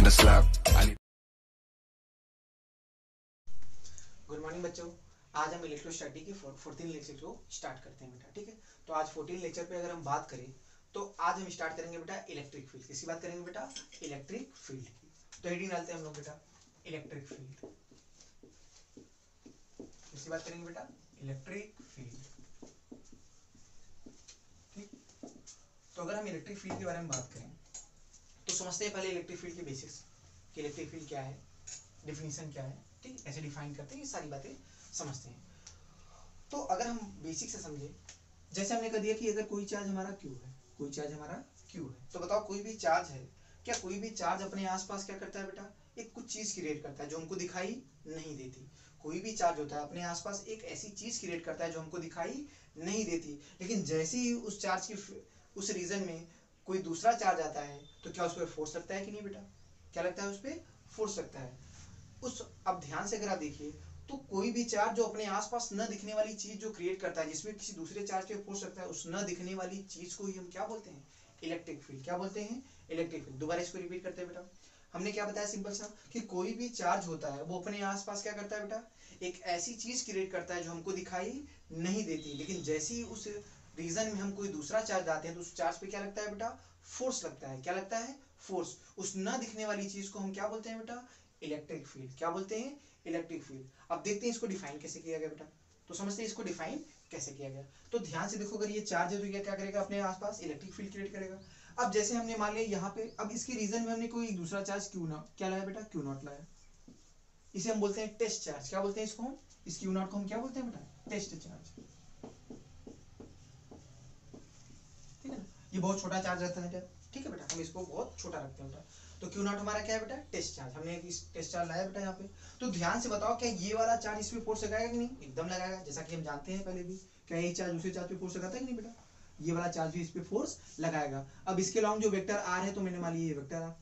a slap. Good morning बच्चों, आज हम इलेक्ट्रोस्टैटिक की 14 लेक्चर को स्टार्ट करते हैं बेटा। ठीक है, तो आज 14 लेक्चर पे अगर हम बात करें तो आज हम स्टार्ट करेंगे बेटा इलेक्ट्रिक फील्ड। किसकी बात करेंगे बेटा? इलेक्ट्रिक फील्ड की। तो हेडिंग डालते हैं हम लोग बेटा इलेक्ट्रिक फील्ड। किसकी बात करेंगे बेटा? Electric field. ठीक, तो अगर हम इलेक्ट्रिक फील्ड के बारे में बात करें तो समझते हैं पहले इलेक्ट्रिक फील्ड के बेसिक्स कि इलेक्ट्रिक फील्ड क्या है, डिफिनीशन क्या है। ठीक, ऐसे डिफाइन करते हैं, ये सारी बातें समझते हैं। तो अगर हम बेसिक से समझे, जैसे हमने कह दिया कि अगर कोई चार्ज हमारा क्यू है, कोई चार्ज हमारा क्यू है, तो बताओ कोई भी चार्ज है, क्या कोई भी चार्ज अपने आसपास क्या करता है बेटा? एक कुछ चीज क्रिएट करता है जो हमको दिखाई नहीं देती। कोई भी चार्ज होता है अपने आसपास एक ऐसी चीज क्रिएट करता है जो हमको दिखाई नहीं देती, लेकिन जैसे ही उस चार्ज की उस रीजन में कोई दूसरा चार्ज आता है तो क्या उस पर फोर्स लगता है कि नहीं बेटा? क्या लगता है? उस पर फोर्स लगता है। उस अब ध्यान से अगर आप देखिए तो कोई भी चार्ज जो अपने आसपास न दिखने वाली चीज जो क्रिएट करता है, जिसमें किसी दूसरे चार्ज पे फोर्स लगता है, उस न दिखने वाली चीज को ही हम क्या बोलते हैं? Electric field. क्या बोलते हैं? Electric field. दोबारा इसको रिपीट करते हैं बेटा। हमने क्या बताया सिंपल सा कि कोई भी चार्ज होता है वो अपने आसपास क्या करता है बेटा? एक ऐसी चीज क्रिएट करता है जो हमको दिखाई नहीं देती, लेकिन जैसे ही उस रीजन में हम कोई दूसरा चार्ज डालते हैं तो उस चार्ज पे क्या लगता है बेटा? फोर्स लगता है। क्या लगता है? फोर्स। उस न दिखने वाली चीज को हम क्या बोलते हैं बेटा? Electric field. क्या बोलते हैं? Electric field. अब देखते हैं इसको डिफाइन कैसे किया गया बेटा। तो समझते हैं इसको डिफाइन कैसे किया गया। तो ध्यान से देखो, अगर ये चार्ज है तो ये क्या करेगा? अपने आसपास इलेक्ट्रिक फील्ड क्रिएट करेगा। अब जैसे हमने मान लिया यहाँ पे, अब इसके रीजन में हमने कोई दूसरा चार्ज क्यू नॉट क्या लाया बेटा? क्यू नॉट लाया। इसे हम बोलते हैं टेस्ट चार्ज। क्या बोलते हैं इसको? हम इस क्यू नॉट को हम क्या बोलते हैं बेटा? Test charge. ठीक है ना, ये बहुत छोटा चार्ज रहता है। ठीक है बेटा, हम इसको बहुत छोटा रखते हैं बेटा। तो क्यू नॉट हमारा क्या है बेटा? Test charge. हमने इस टेस्ट चार्ज लाया बेटा यहाँ पे। तो ध्यान से बताओ, क्या ये वाला चार्ज इस पे फोर्स लगाएगा कि नहीं? एकदम लगाएगा। जैसा कि हम जानते हैं पहले भी, क्या ये चार्ज दूसरे चार्ज पे फोर्स लगाता है कि नहीं बेटा? ये वाला चार्ज भी इस पे फोर्स लगाएगा। अब इसके अलावा जो वेक्टर आर है, तो मैंने मान लिया ये वेक्टर आर।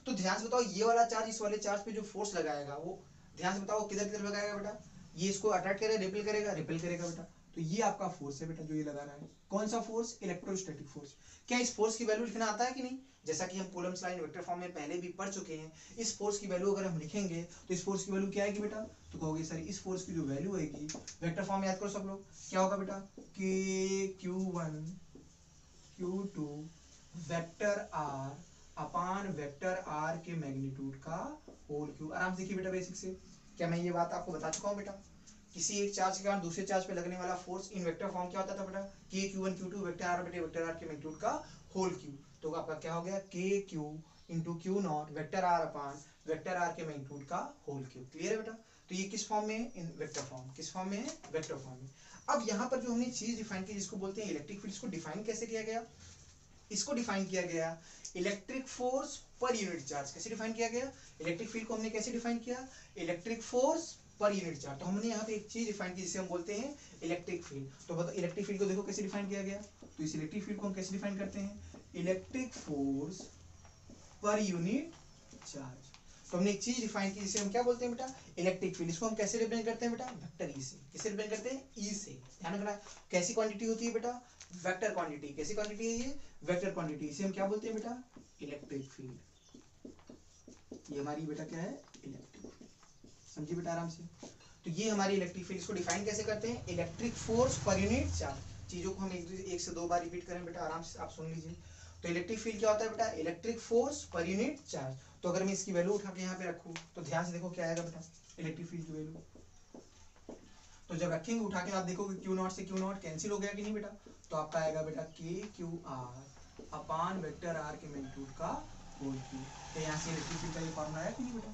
तो ध्यान से बताओ, ये वाला चार्ज इस वाले चार्ज पे जो फोर्स लगाएगा, वो ध्यान से बताओ किधर किधर लगाएगा बेटा? ये इसको अट्रैक्ट करेगा, रिपेल करेगा, रिपेल करेगा बेटा। तो ये आपका फोर्स है बेटा जो ये लगा रहा है। कौन सा फोर्स? Electrostatic force. क्या इस फोर्स की वैल्यू लिखना आता है कि नहीं? जैसा कि हम Coulomb's law in vector form में पहले भी पढ़ चुके हैं। इस फोर्स की वैल्यू अगर हम लिखेंगे तो इस फोर्स की वैल्यू क्या आएगी बेटा? तो कहोगे सर इस फोर्स की जो वैल्यू आएगी, वेक्टर फॉर्म में याद करो सब लोग, क्या होगा बेटा? K Q1 Q2 vector R upon vector R के मैग्नीट्यूड का होल क्यूब। आराम से देखिए बेटा बेसिक से, क्या मैं ये बात आपको बता चुका हूँ बेटा? किसी एक चार्ज के कारण दूसरे चार्ज पे लगने वाला फोर्स इन वेक्टर फॉर्म क्या होता था बेटा? K Q1 Q2 vector R बटे वेक्टर आर के मैग्नीट्यूड का होल क्यूब। तो आपका क्या हो गया? K Q into Q naught vector R upon vector R के मैग्नीट्यूड का होल क्यूब। क्लियर है बेटा? तो ये किस फॉर्म में है? In vector form. किस फॉर्म में है? वेक्टर फॉर्म में। अब यहाँ पर जो हमने चीज डिफाइन की जिसको बोलते हैं इलेक्ट्रिक फील्ड, इसको डिफाइन कैसे किया गया? इसको डिफाइन किया गया electric force per unit charge. कैसे डिफाइन किया गया? इलेक्ट्रिक फील्ड को हमने कैसे डिफाइन किया? Electric force per unit charge. तो हमने यहाँ पे एक चीज डिफाइन की जिसे हम बोलते हैं इलेक्ट्रिक फील्ड। तो बताओ इलेक्ट्रिक फील्ड को देखो कैसे डिफाइन किया गया। तो इस इलेक्ट्रिक फील्ड को हम कैसे डिफाइन करते हैं? Electric force per unit charge. तो हमने एक चीज डिफाइन की जिसे हम क्या बोलते हैं बेटा? Electric field. इसको हम कैसे रिप्रेजेंट करते हैं बेटा? वेक्टर ई से। किसे रिप्रेजेंट करते हैं? ई से। ध्यान रखना, कैसी क्वांटिटी होती है बेटा? Vector quantity. कैसी क्वांटिटी है ये? Vector quantity. इसे हम क्या बोलते हैं बेटा? Electric field. ये हमारी बेटा क्या है? Electric field. समझिए बेटा आराम से। तो ये हमारी इलेक्ट्रिक फील्ड। इसको डिफाइन कैसे करते हैं? Electric force per unit charge. चीजों को हम एक से दो बार रिपीट करें बेटा, आराम से आप सुन लीजिए। तो इलेक्ट्रिक फील्ड क्या होता है बेटा? Electric force per unit charge. तो अगर मैं इसकी वैल्यू उठा के यहाँ पे रखूँ तो ध्यान से देखो क्या आएगा बेटा इलेक्ट्रिक फील्ड की वैल्यू। तो जब रखेंगे उठा के आप देखोगे क्यू नॉट से क्यू नॉट कैंसिल हो गया कि नहीं बेटा? तो आपका आएगा बेटा K Q R upon vector R के मैग्नीट्यूड का होल क्यूब। तो यहाँ से इलेक्ट्रिक फील्ड का ये फॉर्मूला आया कि नहीं बेटा?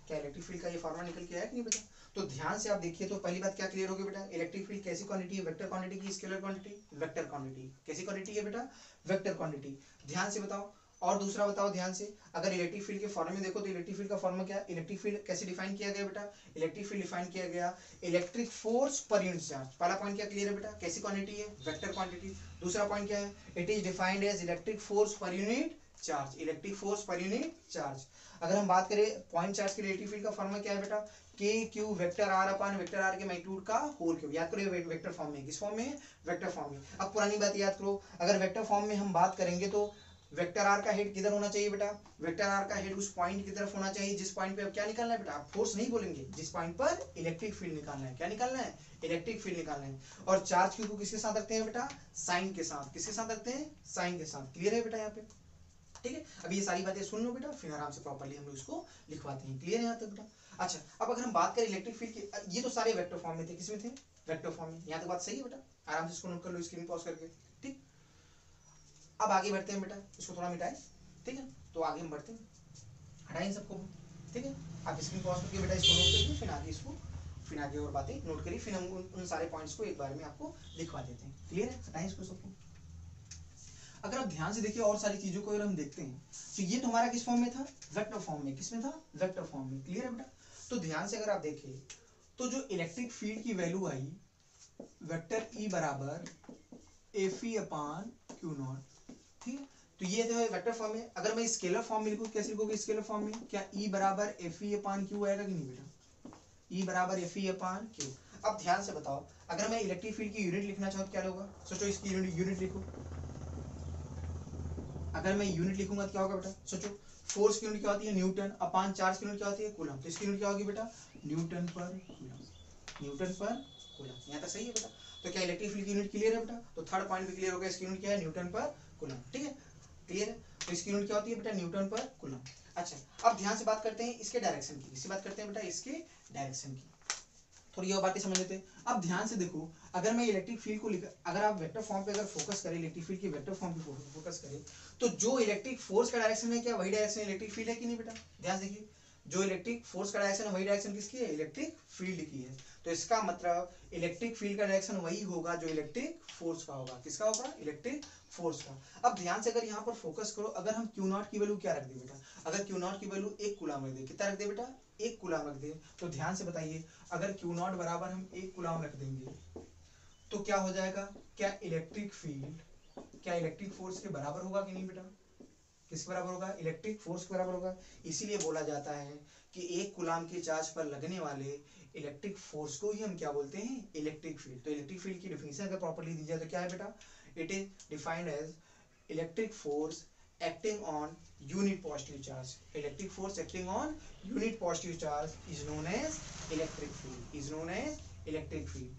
क्या इलेक्ट्रिक फील्ड का ये फॉर्मूला निकल के आया कि नहीं बेटा? तो ध्यान से आप देखिए, तो पहली बात क्या क्लियर होगी बेटा? इलेक्ट्रिक फील्ड कैसी क्वांटिटी है? वेक्टर क्वांटिटी की स्केलर क्वांटिटी? Vector quantity. कैसी क्वांटिटी है बेटा? Vector quantity. ध्यान से बताओ। और दूसरा बताओ ध्यान से, अगर इलेक्ट्रिक फील्ड के फॉर्मूले में देखो तो इलेक्ट्रिक फील्ड का फॉर्मूला क्या है? इलेक्ट्रिक फील्ड कैसे डिफाइन किया गया बेटा? इलेक्ट्रिक फील्ड डिफाइन किया गया electric force per unit charge. पहला पॉइंट क्या क्लियर है बेटा? कैसी क्वांटिटी है? Vector quantity. दूसरा पॉइंट क्या है? It is defined as electric force per unit charge. Electric force per unit charge. अगर हम बात करें पॉइंट चार्ज के इलेक्ट्रिक फील्ड का फॉर्मूला क्या है बेटा? K Q vector R upon vector R के मैग्नीट्यूड का होल क्यूब। याद करो वेक्टर फॉर्म में। किस फॉर्म में? वेक्टर फॉर्म में। अब पुरानी बात याद करो, अगर वेक्टर फॉर्म में हम बात करेंगे तो वेक्टर आर का हेड किधर होना चाहिए बेटा, वेक्टर आर का हेड उस पॉइंट की तरफ होना चाहिए जिस पॉइंट पे अब क्या निकालना है बेटा, आप फोर्स नहीं बोलेंगे, जिस पॉइंट पर इलेक्ट्रिक फील्ड निकालना है, क्या निकालना है, इलेक्ट्रिक फील्ड निकालना है। और चार्ज क्यू को किसके साथ रखते हैं बेटा, साइन के साथ, किसके साथ रखते हैं, साइन के साथ। क्लियर है बेटा यहाँ पे, ठीक है। अब ये सारी बातें सुन लो बेटा, फिर आराम से प्रॉपर्ली हम लोग इसको लिखवाते हैं। क्लियर है यहाँ तक बेटा। अच्छा, अब अगर हम बात करें इलेक्ट्रिक फील्ड की, ये तो सारे वेक्टर फॉर्म में थे, किसमें थे, वेक्टर फॉर्म में। यहाँ तक बात सही है बेटा, आराम से इसको नोट कर लो स्क्रीन पॉज करके, ठीक। अब आगे बढ़ते हैं बेटा, इसको थोड़ा मिटाएं, ठीक है। तो आगे हम बढ़ते हैं, हटाएं सबको, ठीक है। आप स्क्रीन पॉज करके बेटा इसको नोट करिए, फिर आगे इसको, फिर आगे और बातें नोट करिए, फिर हम उन सारे पॉइंट्स को एक बार में आपको लिखवा देते हैं। क्लियर है, हटाएं इसको सबको। अगर आप ध्यान से देखिए और सारी चीजों को अगर हम देखते हैं तो ये तो हमारा किस फॉर्म में था, वेक्टर फॉर्म में। किसमें था, वेक्टर फॉर्म में। क्लियर है बेटा। तो ध्यान से अगर आप देखिए तो जो इलेक्ट्रिक फील्ड की वैल्यू आई वेक्टर ई बराबर F E upon Q not, ठीक है। तो ये जो है वेक्टर फॉर्म में। अगर मैं स्केलर फॉर्म में लिखूं, कैसे लिखोगे स्केलर फॉर्म में, क्या ई बराबर एफ ई अपान क्यू आएगा कि नहीं बेटा, ई बराबर एफ ई अपान क्यू। अब ध्यान से बताओ, अगर मैं इलेक्ट्रिक फील्ड की यूनिट लिखना चाहूँ तो क्या होगा, सोचो इसकी यूनिट लिखो। अगर मैं यूनिट लिखूंगा तो क्या होगा बेटा, सोचो फोर्स की यूनिट क्या होती है, न्यूटन, अपान चार्ज की यूनिट क्या होती है, कूलम। तो इसकी यूनिट क्या होगी बेटा, न्यूटन पर कूलम, न्यूटन पर कूलम। यहाँ तक सही है बेटा। तो क्या इलेक्ट्रिक फील्ड की यूनिट क्लियर है बेटा, तो थर्ड पॉइंट भी क्लियर हो गया, इसकी यूनिट क्या है, न्यूटन पर कूलम, ठीक है। क्लियर है, तो इसकी यूनिट क्या होती है बेटा, न्यूटन पर कूलम। अच्छा, अब ध्यान से बात करते हैं इसके डायरेक्शन की, इससे बात करते हैं बेटा इसके डायरेक्शन की, थोड़ी और बातें समझ लेते हैं। अब ध्यान से देखो, अगर मैं इलेक्ट्रिक फील्ड को अगर आप वेक्टर फॉर्म पे अगर फोकस करें, इलेक्ट्रिक फील्ड की वेक्टर फॉर्म पे फोकस करें, तो जो इलेक्ट्रिक फोर्स का डायरेक्शन है क्या वही डायरेक्शन इलेक्ट्रिक फील्ड है कि नहीं बेटा। ध्यान देखिए, जो इलेक्ट्रिक फोर्स का डायरेक्शन है वही डायरेक्शन किसकी है, इलेक्ट्रिक फील्ड की है। तो इसका मतलब इलेक्ट्रिक फील्ड का डायरेक्शन वही होगा जो इलेक्ट्रिक फोर्स का होगा। किसका होगा, इलेक्ट्रिक फोर्स का। अब ध्यान से अगर यहाँ पर फोकस करो, अगर हम क्यू नॉट की वैल्यू क्या रख दे बेटा, अगर क्यू नॉट की वैल्यू 1 कूलम रख दे, कितना रख दे बेटा, 1 कूलम रख दे, तो ध्यान से बताइए अगर क्यू नॉट बराबर हम 1 कूलम रख देंगे तो क्या हो जाएगा, क्या इलेक्ट्रिक फील्ड क्या इलेक्ट्रिक फोर्स के बराबर होगा कि नहीं बेटा, किसके बराबर होगा, इलेक्ट्रिक फोर्स के बराबर होगा। इसीलिए बोला जाता है कि 1 कूलम के चार्ज पर लगने वाले इलेक्ट्रिक फोर्स को ही हम क्या बोलते हैं, इलेक्ट्रिक फील्ड। तो इलेक्ट्रिक फील्ड की डेफिनेशन अगर प्रॉपर्ली दी जाए तो क्या है बेटा, it is defined as electric force acting on unit positive charge. Electric force acting on unit positive charge is known as electric field. Is known as electric field.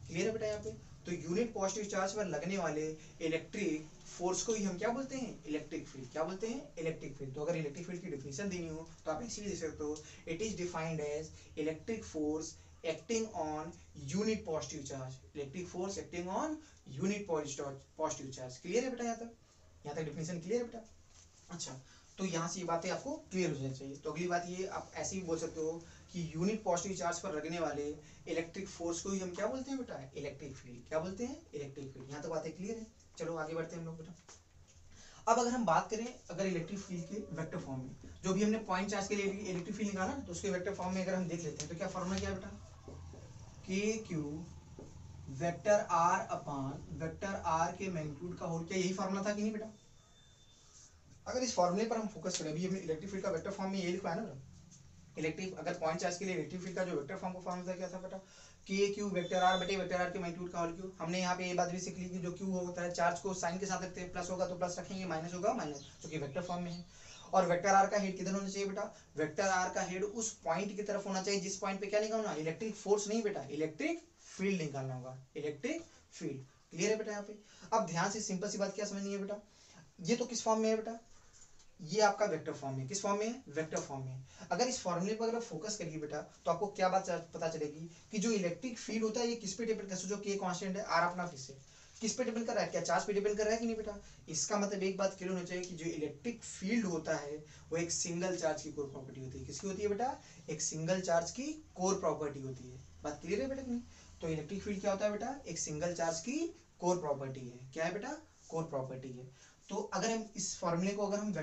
Clear है बेटा यहाँ पे। तो यूनिट पॉजिटिव चार्ज पर लगने वाले electric force को ही हम क्या बोलते हैं, इलेक्ट्रिक फील्ड। क्या बोलते हैं, इलेक्ट्रिक फील्ड। तो अगर इलेक्ट्रिक फील्ड की डेफिनेशन देनी हो तो आप ऐसे भी दे सकते हो, it is defined as electric force acting on unit positive charge. Electric force acting on unit positive charge. Clear है बेटा यहाँ तक, यहाँ तक डेफिनेशन क्लियर है बेटा। अच्छा, तो यहाँ से ये बातें आपको क्लियर हो जानी चाहिए। तो अगली बात ये आप ऐसे भी बोल सकते हो कि यूनिट पॉजिटिव चार्ज पर लगने वाले इलेक्ट्रिक फोर्स को ही हम क्या बोलते हैं बेटा, इलेक्ट्रिक फील्ड। क्या बोलते हैं, इलेक्ट्रिक फील्ड। यहाँ तो बातें क्लियर है। चलो आगे बढ़ते हैं हम लोग बेटा। अब अगर हम बात करें अगर इलेक्ट्रिक फील्ड के वेक्टर फॉर्म में, जो भी हमने पॉइंट चार्ज के लिए इलेक्ट्रिक फील्ड निकाला तो उसके वेक्टर फॉर्म में अगर हम देख लेते हैं तो क्या फॉर्मूला क्या है बेटा, K Q vector R upon vector R के मैग्नीट्यूड का होल। क्या यही फॉर्मूला था कि नहीं बेटा। अगर इस फॉर्मूले पर हम फोकस करें, अभी हमने इलेक्ट्रिक फील्ड का वेक्टर फॉर्म में ये लिखा है ना बेटा, इलेक्ट्रिक अगर पॉइंट चार्ज के लिए इलेक्ट्रिक फील्ड का जो वेक्टर फॉर्म का फॉर्मूला क्या था बेटा, के क्यू वेक्टर आर बटे वेक्टर आर के मैग्नीट्यूड का होल क्यू। हमने यहाँ पे ये बात भी सीख ली कि जो क्यू होता है चार्ज को साइन के साथ रखते हैं, प्लस होगा तो प्लस रखेंगे, माइनस होगा माइनस, क्योंकि वेक्टर फॉर्म में है। और वेक्टर आर का हेड किधर होना चाहिए बेटा, वेक्टर आर का हेड उस पॉइंट की तरफ होना चाहिए जिस पॉइंट पे क्या निकालना, इलेक्ट्रिक फोर्स नहीं बेटा, इलेक्ट्रिक फील्ड निकालना होगा, इलेक्ट्रिक फील्ड। क्लियर है बेटा यहाँ पे। अब ध्यान से सिंपल सी बात क्या समझनी है बेटा, ये तो किस फॉर्म में है बेटा, ये आपका वेक्टर फॉर्म में। किस फॉर्म में, वेक्टर फॉर्म में। अगर इस फॉर्मूले पर अगर फोकस करिए बेटा तो आपको क्या बात पता चलेगी कि जो इलेक्ट्रिक फील्ड होता है ये किस पे डिपेंड करता है, जो के कांस्टेंट है, आर अपना किस पे डिपेंड कर रहा है, क्या चार्ज पे डिपेंड कर रहा है कि नहीं बेटा। इसका मतलब एक बात क्लियर होनी चाहिए कि जो इलेक्ट्रिक फील्ड होता है वो एक सिंगल चार्ज की कोर प्रॉपर्टी होती है। किसकी होती है बेटा, एक सिंगल चार्ज की कोर प्रॉपर्टी होती है। बात क्लियर है बेटा कि नहीं। तो इलेक्ट्रिक फील्ड क्या होता है बेटा, एक सिंगल चार्ज की कोर प्रॉपर्टी है। क्या है बेटा, कोर प्रॉपर्टी है। तो अगर हम इस फॉर्मूले को अगर हम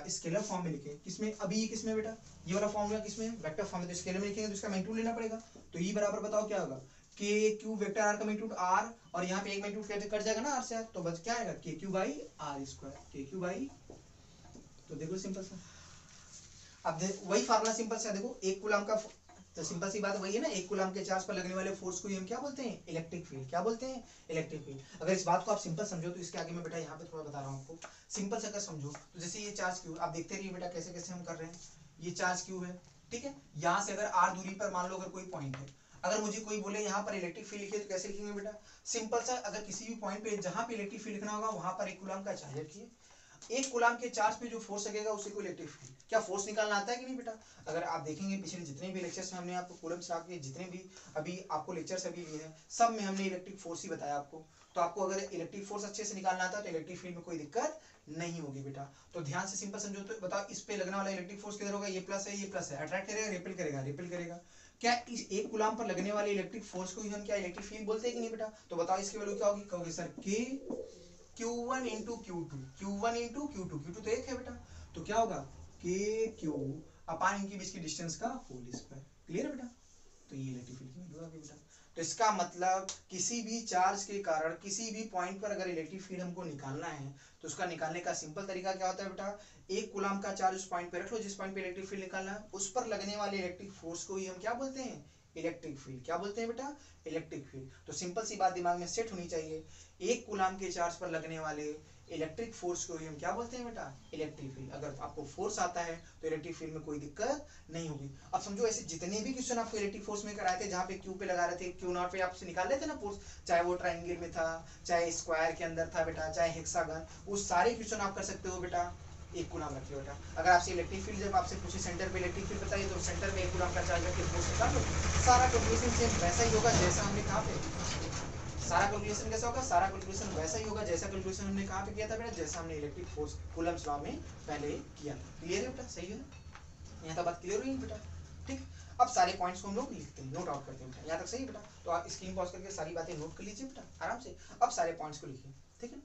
स्केलर फॉर्म में लिखें, किसमें, अभी ये किसमें बेटा, ये वाला फॉर्मूला किसमें, वेक्टर फॉर्म में। तो स्केलर में लिखेंगे तो इसका मैग्नीट्यूड लेना पड़ेगा। तो ई बराबर बताओ क्या होगा, के क्यू वेक्टर आर का मैग्नीट्यूड आर, और यहाँ पे एक मैग्नीट्यूड कैसे कट जाएगा ना आर से, तो बस क्या आएगा, के क्यू बाई आर स्क्वायर, के क्यू बाई। तो देखो सिंपल सा, अब वही फार्मूला सिंपल सा देखो, 1 कूलम का तो सिंपल सी बात वही है ना, एक कूलम के चार्ज पर लगने वाले फोर्स को ही हम क्या बोलते हैं, इलेक्ट्रिक फील्ड। क्या बोलते हैं, इलेक्ट्रिक फील्ड। अगर इस बात को आप सिंपल समझो तो इसके आगे मैं बेटा यहाँ पे थोड़ा बता रहा हूँ आपको, सिंपल से अगर समझो तो जैसे ये चार्ज क्यू, आप देखते रहिए बेटा कैसे कैसे हम कर रहे हैं। ये चार्ज क्यू है, ठीक है, यहाँ से अगर आर दूरी पर मान लो अगर कोई पॉइंट है, अगर मुझे कोई बोले यहाँ पर इलेक्ट्रिक फील्ड लिखिए तो कैसे लिखेंगे बेटा, सिंपल सा, अगर किसी भी पॉइंट पे जहां पे इलेक्ट्रिक फील्ड लिखना होगा वहां पर एक कूलम का चार्ज रखिए, एक कूलम के चार्ज पे जो फोर्स लगेगा उसी को इलेक्ट्रिक फील्ड। क्या फोर्स निकालना आता है कि नहीं बेटा, अगर आप देखेंगे पिछले जितने भी लेक्चर्स में हमने आपको कूलम चलाक के जितने भी अभी आपको लेक्चर्स अभी लिए हैं, सब में हमने इलेक्ट्रिक फोर्स ही बताया आपको। तो आपको अगर इलेक्ट्रिक फोर्स अच्छे से निकालना आता है तो इलेक्ट्रिक फील्ड में कोई दिक्कत नहीं होगी बेटा। तो ध्यान से सिंपल समझो, तो बताओ इस पे लगने वाला इलेक्ट्रिक फोर्स किधर होगा, ये प्लस है, ये प्लस है, अट्रैक्ट करेगा, रिपेल करेगा, रिपेल करेगा। क्या इस एक कूलम पर लगने वाले इलेक्ट्रिक फोर्स को ही हम क्या इलेक्ट्रिक फील्ड बोलते हैं कि नहीं बेटा। तो बताओ इसकी वैल्यू क्या होगी, कहोगे सर के Q1 into Q2, Q1 into Q2, Q2 तो एक है बेटा, तो क्या होगा के क्यू अपान इनके बीच की डिस्टेंस का होल स्क्वायर। क्लियर है बेटा, तो ये इलेक्ट्रिक फील्ड की वैल्यू आ गई बेटा। तो इसका मतलब किसी भी चार्ज के कारण किसी भी पॉइंट पर अगर इलेक्ट्रिक फील्ड हमको निकालना है तो उसका निकालने का सिंपल तरीका क्या होता है बेटा, एक कूलम का चार्ज उस पॉइंट पे रख लो जिस पॉइंट पे इलेक्ट्रिक फील्ड निकालना है, उस पर लगने वाले इलेक्ट्रिक फोर्स को ही हम क्या बोलते हैं, इलेक्ट्रिक फील्ड। क्या बोलते हैं बेटा, इलेक्ट्रिक फील्ड। तो सिंपल सी बात दिमाग में सेट होनी चाहिए, एक कूलम के चार्ज पर लगने वाले इलेक्ट्रिक फोर्स को ही हम क्या बोलते हैं बेटा, इलेक्ट्रिक फील्ड। अगर आपको फोर्स आता है तो इलेक्ट्रिक फील्ड में कोई दिक्कत नहीं होगी। अब समझो ऐसे जितने भी क्वेश्चन आपको इलेक्ट्रिक फोर्स में कराए थे जहाँ पे क्यू पे लगा रहे थे, क्यू नॉट पे आपसे निकाल लेते ना फोर्स, चाहे वो ट्राइंगल में था, चाहे स्क्वायर के अंदर था बेटा, चाहे हेक्सागन, वो सारे क्वेश्चन आप कर सकते हो बेटा एक कूलम रखिए बेटा। अगर आपसे इलेक्ट्रिक फील्ड जब आपसे पूछे सेंटर पे इलेक्ट्रिक फील्ड बताइए तो सेंटर में एक कूलम का चार्ज रखिए, फोर्स निकाल लो। सारा कैलकुलेशन सेम वैसा ही होगा जैसा हमने कहा पे, सारा कैलकुलेशन कैसा होगा, सारा कैलकुलेशन वैसा ही होगा जैसा कैलकुलेशन हमने कहाँ पे किया था बेटा, जैसा हमने इलेक्ट्रिक फोर्स कूलम्स लॉ में पहले किया था। क्लियर है बेटा, सही है ना, यहाँ तक बात क्लियर हुई बेटा। ठीक, अब सारे पॉइंट्स को हम लोग लिखते हैं, नोट आउट करते हैं बेटा, यहाँ तक सही है बेटा। तो आप स्क्रीन पॉज करके सारी बातें नोट कर लीजिए बेटा आराम से। अब सारे पॉइंट्स को लिखिए, ठीक है,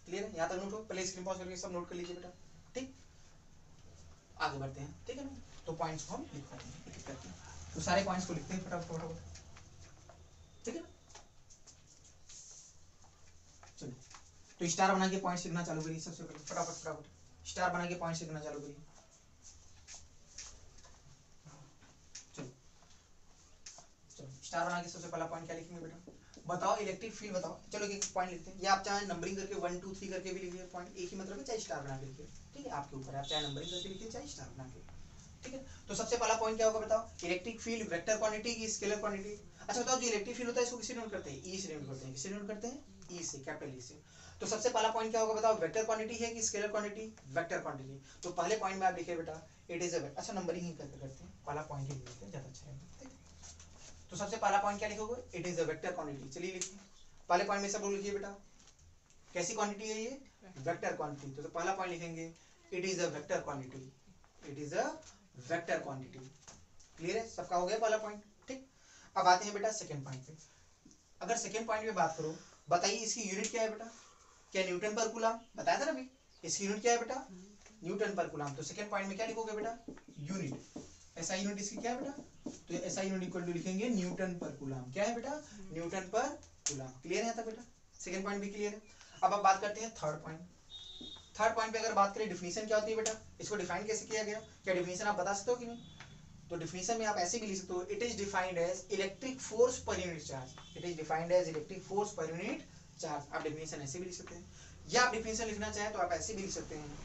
क्लियर है, यहाँ तक नोट हो, पहले स्क्रीन पॉज करके सब नोट कर लीजिए बेटा। ठीक, आगे बढ़ते हैं, ठीक है ना। तो पॉइंट्स को हम लिखते हैं, तो सारे पॉइंट्स को लिखते हैं फटाफट, ठीक है ना। चलो, तो स्टार बना के पॉइंट्स लिखना चालू करिए सबसे पहले, फटाफट फटाफट स्टार बना के पॉइंट्स लिखना चालू करिए। चलो चलो, स्टार बना के सबसे पहला पॉइंट क्या लिखेंगे बेटा, बताओ इलेक्ट्रिक फील्ड बताओ। चलो एक पॉइंट लिखते हैं, या आप चाहे नंबरिंग करके 1 2 3 करके भी लिखिए, पॉइंट एक ही मतलब है, चाहे स्टार बना के लिखिए, ठीक है, आपके ऊपर है, आप चाहे नंबरिंग करके लिखिए चाहे स्टार बना के, ठीक है। तो सबसे पहला पॉइंट क्या होगा बताओ, इलेक्ट्रिक फील्ड वेक्टर क्वांटिटी की स्केलर क्वांटिटी। अच्छा बताओ, जो इलेक्ट्रिक फील्ड होता है इसको किससे डिनोट करते हैं, ई से डिनोट करते हैं, किससे डिनोट करते हैं, ई से, कैपिटल ई से। तो सबसे पहला पॉइंट क्या होगा बताओ, वेक्टर क्वांटिटी है कि स्केलर क्वांटिटी, वेक्टर क्वांटिटी। तो पहले पॉइंट में आप लिखिए बेटा इट इज अ, अच्छा नंबरिंग ही करते हैं, पहला पॉइंट ही लिखते हैं ज्यादा अच्छा रहेगा। तो सबसे पहला पॉइंट क्या लिखोगे, it is a vector quantity. चलिए लिखिए, पहले पॉइंट में सब लोग लिखिए बेटा, कैसी क्वांटिटी है ये, वेक्टर क्वांटिटी। तो पहला पॉइंट लिखेंगे it is a vector quantity, it is a vector quantity. Clear है, सबका हो गया पहला पॉइंट, ठीक। अब आते हैं बेटा सेकंड पॉइंट पे। अगर सेकंड पॉइंट पे बात करो, बताइए इसकी यूनिट क्या है बेटा, क्या न्यूटन पर कूलम, बताया था ना अभी, इसकी यूनिट क्या है बेटा, न्यूटन पर कूलम। तो सेकंड पॉइंट में क्या लिखोगे बेटा, यूनिट, ऐसा यूनिट इसकी क्या है बेटा, तो ऐसा यूनिट इक्वल टू लिखेंगे न्यूटन पर कूलम। क्या है बेटा, न्यूटन पर कूलम। क्लियर है था बेटा, सेकंड पॉइंट भी क्लियर है। अब बात करते हैं थर्ड पॉइंट। थर्ड पॉइंट पे अगर बात करें डिफिनीशन क्या होती है बेटा, इसको डिफाइन कैसे किया गया, क्या डिफिनीशन आप बता सकते हो कि नहीं। तो डिफिनीशन में आप ऐसे भी लिख सकते हो, it is defined as electric force per unit charge, it is defined as electric force per unit charge. आप डिफिनीशन ऐसे भी लिख सकते हैं, या आप डिफिनीशन लिखना चाहें तो आप ऐसे भी लिख सकते हैं,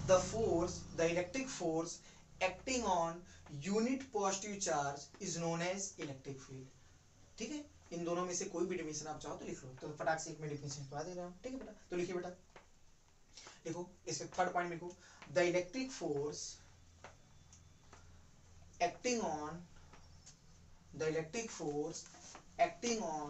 the force, the electric force acting on unit positive charge is known as electric field. ठीक है, इन दोनों में से कोई भी डिफिनीशन आप चाहो तो लिख लो। तो फटाक से एक में डिफिनीशन बता दे रहा हूं, ठीक है बेटा। तो लिखिए बेटा, देखो इसके थर्ड पॉइंट लिखो, the electric force acting on the electric force acting on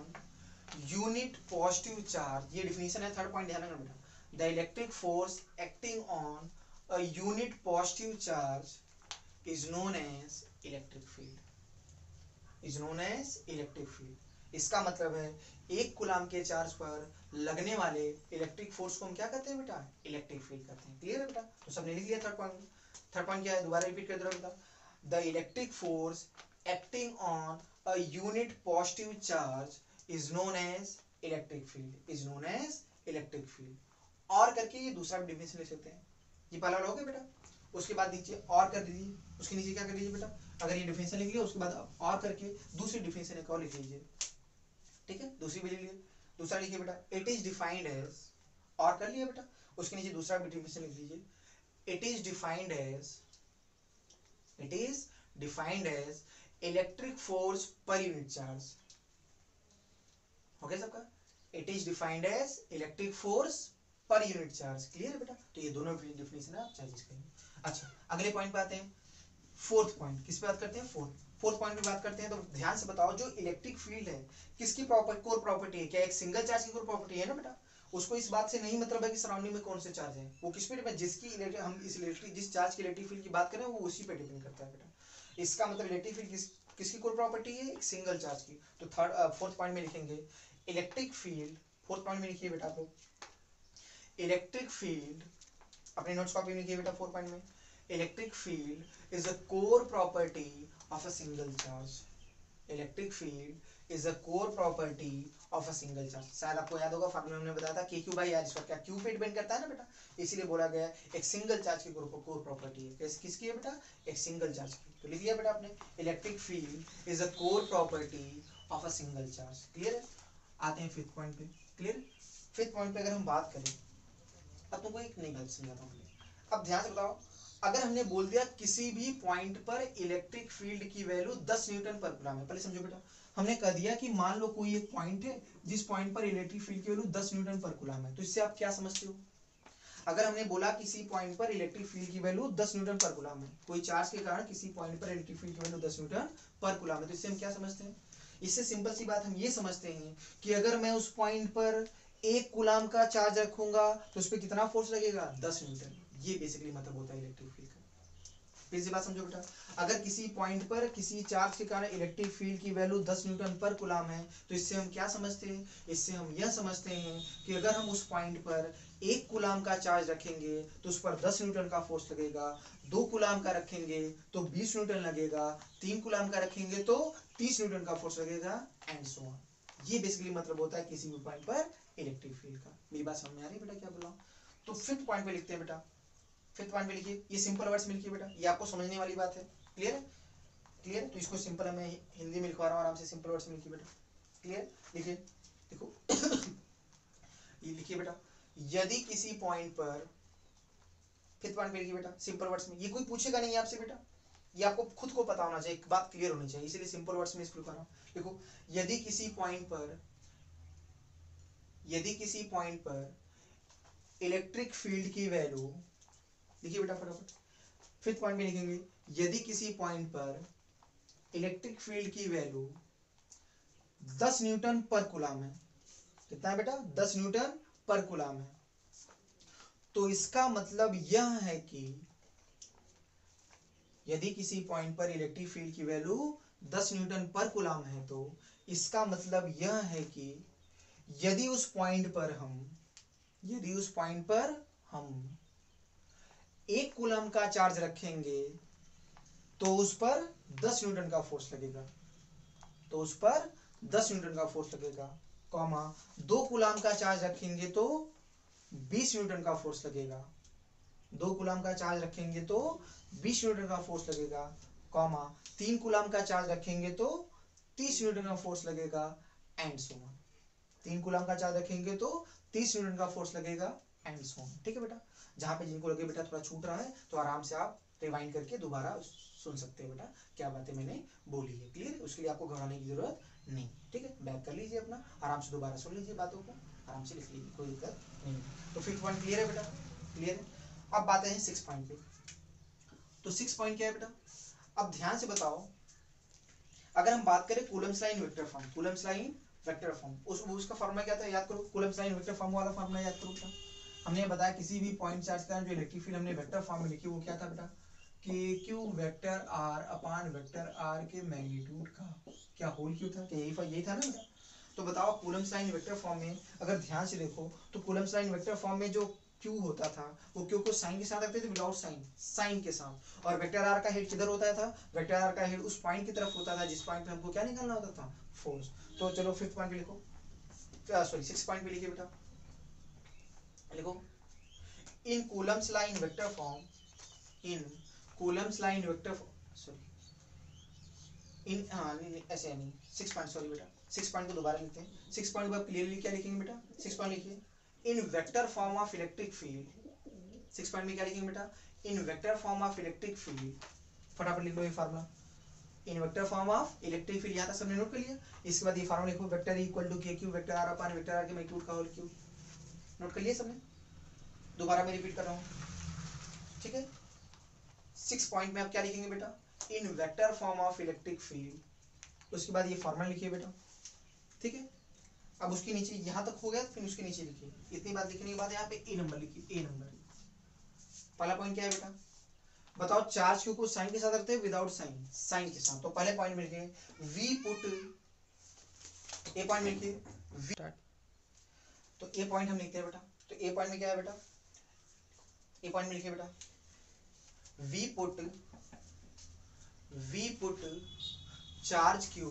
unit positive charge, ये definition है थर्ड पॉइंट, ध्यान रखना बेटा। the electric force acting on a unit positive charge is known as electric field, is known as electric field। इसका मतलब है एक coulomb के चार्ज पर लगने वाले इलेक्ट्रिक फोर्स को हम क्या कहते हैं बेटा, इलेक्ट्रिक फील्ड कहते हैं। क्लियर है बेटा, तो सबने लिख लिया थर्ड पॉइंट। थर्ड पॉइंट क्या है, दोबारा रिपीट कर दे रहा हूं बेटा, the electric force acting on a unit positive charge is known as electric field, is known as electric field। और करके ये दूसरा भी डिफिनेशन ले सकते हैं, ये पहला हो गया बेटा। उसके बाद नीचे और कर दीजिए, उसके नीचे क्या कर दीजिए बेटा, अगर ये डिफिनेशन लिख लिया उसके बाद और करके दूसरी डिफिनेशन एक और लिख लीजिए, ठीक है, दूसरी भी लिख लीजिए। दूसरा लिखिए बेटा, इट इज डिफाइंड एज, और कर लिया बेटा, उसके नीचे दूसरा भी डिफिनेशन लिख लीजिए, it is defined as, it is defined as electric force per unit charge. हो गया सबका, it is defined as electric force per unit charge. Clear है बेटा, तो ये दोनों डिफिनेशन आप चार्जेस करेंगे। अच्छा अगले पॉइंट पे आते हैं, फोर्थ पॉइंट। किस पे बात करते हैं, फोर्थ पॉइंट पे बात करते हैं। तो ध्यान से बताओ, जो इलेक्ट्रिक फील्ड है किसकी कोर प्रॉपर्टी है, क्या एक सिंगल चार्ज की कोर प्रॉपर्टी है ना बेटा। उसको इस बात से नहीं मतलब है कि सराउंडिंग में कौन से चार्ज है, वो किस पे डिपेंड, हम इस इलेक्ट्रिक जिस चार्ज की इलेक्ट्रिक फील्ड की बात करें वो उसी पे डिपेंड करता है बेटा। इसका मतलब इलेक्ट्रिक फील्ड किसकी कोर प्रॉपर्टी है, एक सिंगल चार्ज की। तो फोर्थ पॉइंट में लिखेंगे इलेक्ट्रिक फील्ड, फोर्थ पॉइंट में लिखिए बेटा आप लोग, इलेक्ट्रिक फील्ड, अपने नोट्स कॉपी में लिखिए बेटा, फोर्थ पॉइंट में, electric field is a core property of a single charge. Electric field is a core property of a single charge. शायद आपको याद होगा फॉर्मूला में बताया था Q बाई R स्क्वायर, क्या Q पे डिपेंड करता है ना बेटा, इसीलिए बोला गया एक सिंगल चार्ज की कोर प्रॉपर्टी है। किसकी है बेटा, एक सिंगल चार्ज की। तो लिख लिया बेटा आपने, electric field is a core property of a single charge. Clear है, आते हैं फिफ्थ पॉइंट पे। क्लियर, फिफ्थ पॉइंट पे अगर हम बात करें, अब तुमको एक नई बात समझाता हूँ। अब ध्यान से बताओ, अगर हमने बोल दिया किसी भी पॉइंट पर इलेक्ट्रिक फील्ड की वैल्यू 10 न्यूटन पर कूलम है, पहले समझो बेटा, हमने कह दिया कि मान लो कोई एक पॉइंट है जिस पॉइंट पर इलेक्ट्रिक फील्ड की वैल्यू 10 न्यूटन पर कूलम है। तो इससे आप क्या समझते हो, अगर हमने बोला किसी पॉइंट पर इलेक्ट्रिक फील्ड की वैल्यू 10 न्यूटन पर कूलम है, कोई चार्ज के कारण किसी पॉइंट पर इलेक्ट्रिक फील्ड की वैल्यू 10 न्यूटन पर कूलम है, तो इससे हम क्या समझते हैं, इससे सिंपल सी बात हम ये समझते हैं कि अगर मैं उस पॉइंट पर एक कूलम का चार्ज रखूंगा तो उस पर कितना फोर्स लगेगा, 10 न्यूटन। ये बेसिकली मतलब होता है इलेक्ट्रिक फील्ड का। फिर से बात समझो बेटा, अगर किसी पॉइंट पर किसी चार्ज के कारण इलेक्ट्रिक फील्ड की वैल्यू 10 न्यूटन पर कूलम है, तो इससे हम क्या समझते हैं, इससे हम यह समझते हैं कि अगर हम उस पॉइंट पर एक कूलम का चार्ज रखेंगे तो उस पर 10 न्यूटन का फोर्स लगेगा, 2 कूलम का रखेंगे तो 20 न्यूटन लगेगा, 3 कूलम का रखेंगे तो 30 न्यूटन का फोर्स लगेगा, एंड सो ऑन। ये बेसिकली मतलब होता है किसी भी पॉइंट पर इलेक्ट्रिक फील्ड का। मेरी बात समझ में आ रही है बेटा क्या बोल रहा हूँ। तो फिफ्थ पॉइंट पे लिखते हैं बेटा, फिफ्थ पॉइंट पे लिखिए, ये सिंपल वर्ड्स में लिखिए बेटा, ये आपको समझने वाली बात है। क्लियर है, क्लियर, तो इसको सिंपल मैं हिंदी में लिखवा रहा हूँ, आराम से सिंपल वर्ड्स में लिखिए बेटा। क्लियर, लिखिए, देखो ये लिखिए बेटा, यदि किसी पॉइंट पर, फिफ्थ पॉइंट पे लिखिए बेटा सिंपल वर्ड्स में, ये कोई पूछेगा नहीं आपसे बेटा, ये आपको खुद को पता होना चाहिए, एक बात क्लियर होनी चाहिए, इसीलिए सिंपल वर्ड्स में इसको लिखवा रहा हूँ। देखो, यदि किसी पॉइंट पर, यदि किसी पॉइंट पर इलेक्ट्रिक फील्ड की वैल्यू, लिखिए बेटा फटाफट, फिफ्थ पॉइंट में लिखेंगे, यदि किसी पॉइंट पर इलेक्ट्रिक फील्ड की वैल्यू 10 न्यूटन पर कूलम है, कितना है बेटा, 10 न्यूटन पर कूलम है, तो इसका मतलब यह है कि यदि किसी पॉइंट पर इलेक्ट्रिक फील्ड की वैल्यू 10 न्यूटन पर कूलम है, तो इसका मतलब यह है कि यदि उस पॉइंट पर हम एक कूलम का चार्ज रखेंगे तो उस पर 10 न्यूटन का फोर्स लगेगा, तो उस पर 10 न्यूटन का फोर्स लगेगा, कॉमा 2 कूलम का चार्ज रखेंगे तो 20 न्यूटन का फोर्स लगेगा, 2 कूलम का चार्ज रखेंगे तो 20 न्यूटन का फोर्स लगेगा, कॉमा 3 कूलम का चार्ज रखेंगे तो 30 न्यूटन का फोर्स लगेगा, एंड सो ऑन। 3 कूलम का चार्ज रखेंगे तो 30 न्यूटन का फोर्स लगेगा, एंड सो ऑन। ठीक है बेटा, जहां पे जिनको लगे बेटा थोड़ा छूट रहा है तो आराम से आप रिवाइंड करके दोबारा सुन सकते हैं बेटा क्या बातें मैंने बोली है। क्लियर, उसके लिए आपको घबराने की जरूरत नहीं। ठीक है, बैक कर लीजिए अपना, आराम से दोबारा सुन लीजिए बातों को, आराम से लिख लीजिए, कोई दिक्कत नहीं। तो फिफ्थ पॉइंट क्लियर है बेटा, क्लियर है। अब बातें हैं 6 पॉइंट पे। तो 6 पॉइंट क्या है बेटा, अब ध्यान से बताओ, अगर हम बात करें Coulomb's line vector form, Coulomb's line vector form, उसका फॉर्मूला क्या था याद करो, कूलम्स लाइन वेक्टर फॉर्म वाला फॉर्मूला याद करो बेटा। हमने बताया किसी भी पॉइंट चार्ज का जो इलेक्ट्रिक फील्ड हमने वेक्टर फॉर्म में लिखी वो क्या था बेटा, K Q vector R upon vector R के मैग्नीट्यूड का क्या होल क्यू था, यही था ना बेटा। तो बताओ कूलम्स लाइन वेक्टर फॉर्म में अगर ध्यान से देखो तो कूलम्स लाइन वेक्टर फॉर्म में जो क्यू होता था वो क्यू को साइन के साथ रखते थे, विदाउट साइन के साथ, और वेक्टर आर का हेड किधर होता था, वेक्टर आर का हेड उस पॉइंट की तरफ होता था जिस पॉइंट पे हमको क्या निकालना होता था, फोर्स। तो चलो फिफ्थ पॉइंट पे लिखो, सॉरी 6 पॉइंट पे लिखिए बेटा, लिखो, in Coulomb's line vector form, in Coulomb's line vector, sorry in हाँ ऐसे नहीं 6 पॉइंट, सॉरी बेटा 6 पॉइंट को दोबारा लिखते हैं। 6 पॉइंट को आप क्लियरली क्या लिखेंगे बेटा, 6 पॉइंट लिखिए इन vector form of electric field. 6 point में क्या लिखेंगे बेटा, इन vector form of electric field. फटाफट लिख लो ये formula, in vector form of electric field. यहाँ तक सबने नोट कर लिया। इसके बाद ये फार्मूला लिखो, vector equal to K Q vector R upon vector R के मैग्नीट्यूड का होल क्यूब। नोट कर लिया सबने, दोबारा मैं रिपीट कर रहा हूँ, ठीक है। 6 पॉइंट में आप क्या लिखेंगे बेटा, इन vector form of electric field. उसके बाद ये फॉर्मूला लिखिए बेटा, ठीक है। अब उसके नीचे यहाँ तक हो गया, फिर उसके नीचे लिखिए। इतनी बात लिखने के बाद यहाँ पे ए नंबर लिखिए, ए नंबर। पहला पॉइंट क्या है बेटा, बताओ चार्ज क्यू को साइन के साथ रखते हैं विदाउट साइन, साइन के साथ। तो पहले पॉइंट में लिखिए वी पुट, ए पॉइंट में लिखिए वी, तो ए पॉइंट हम लिखते हैं बेटा। तो ए पॉइंट में क्या है बेटा, ए पॉइंट में लिखिए बेटा we put charge Q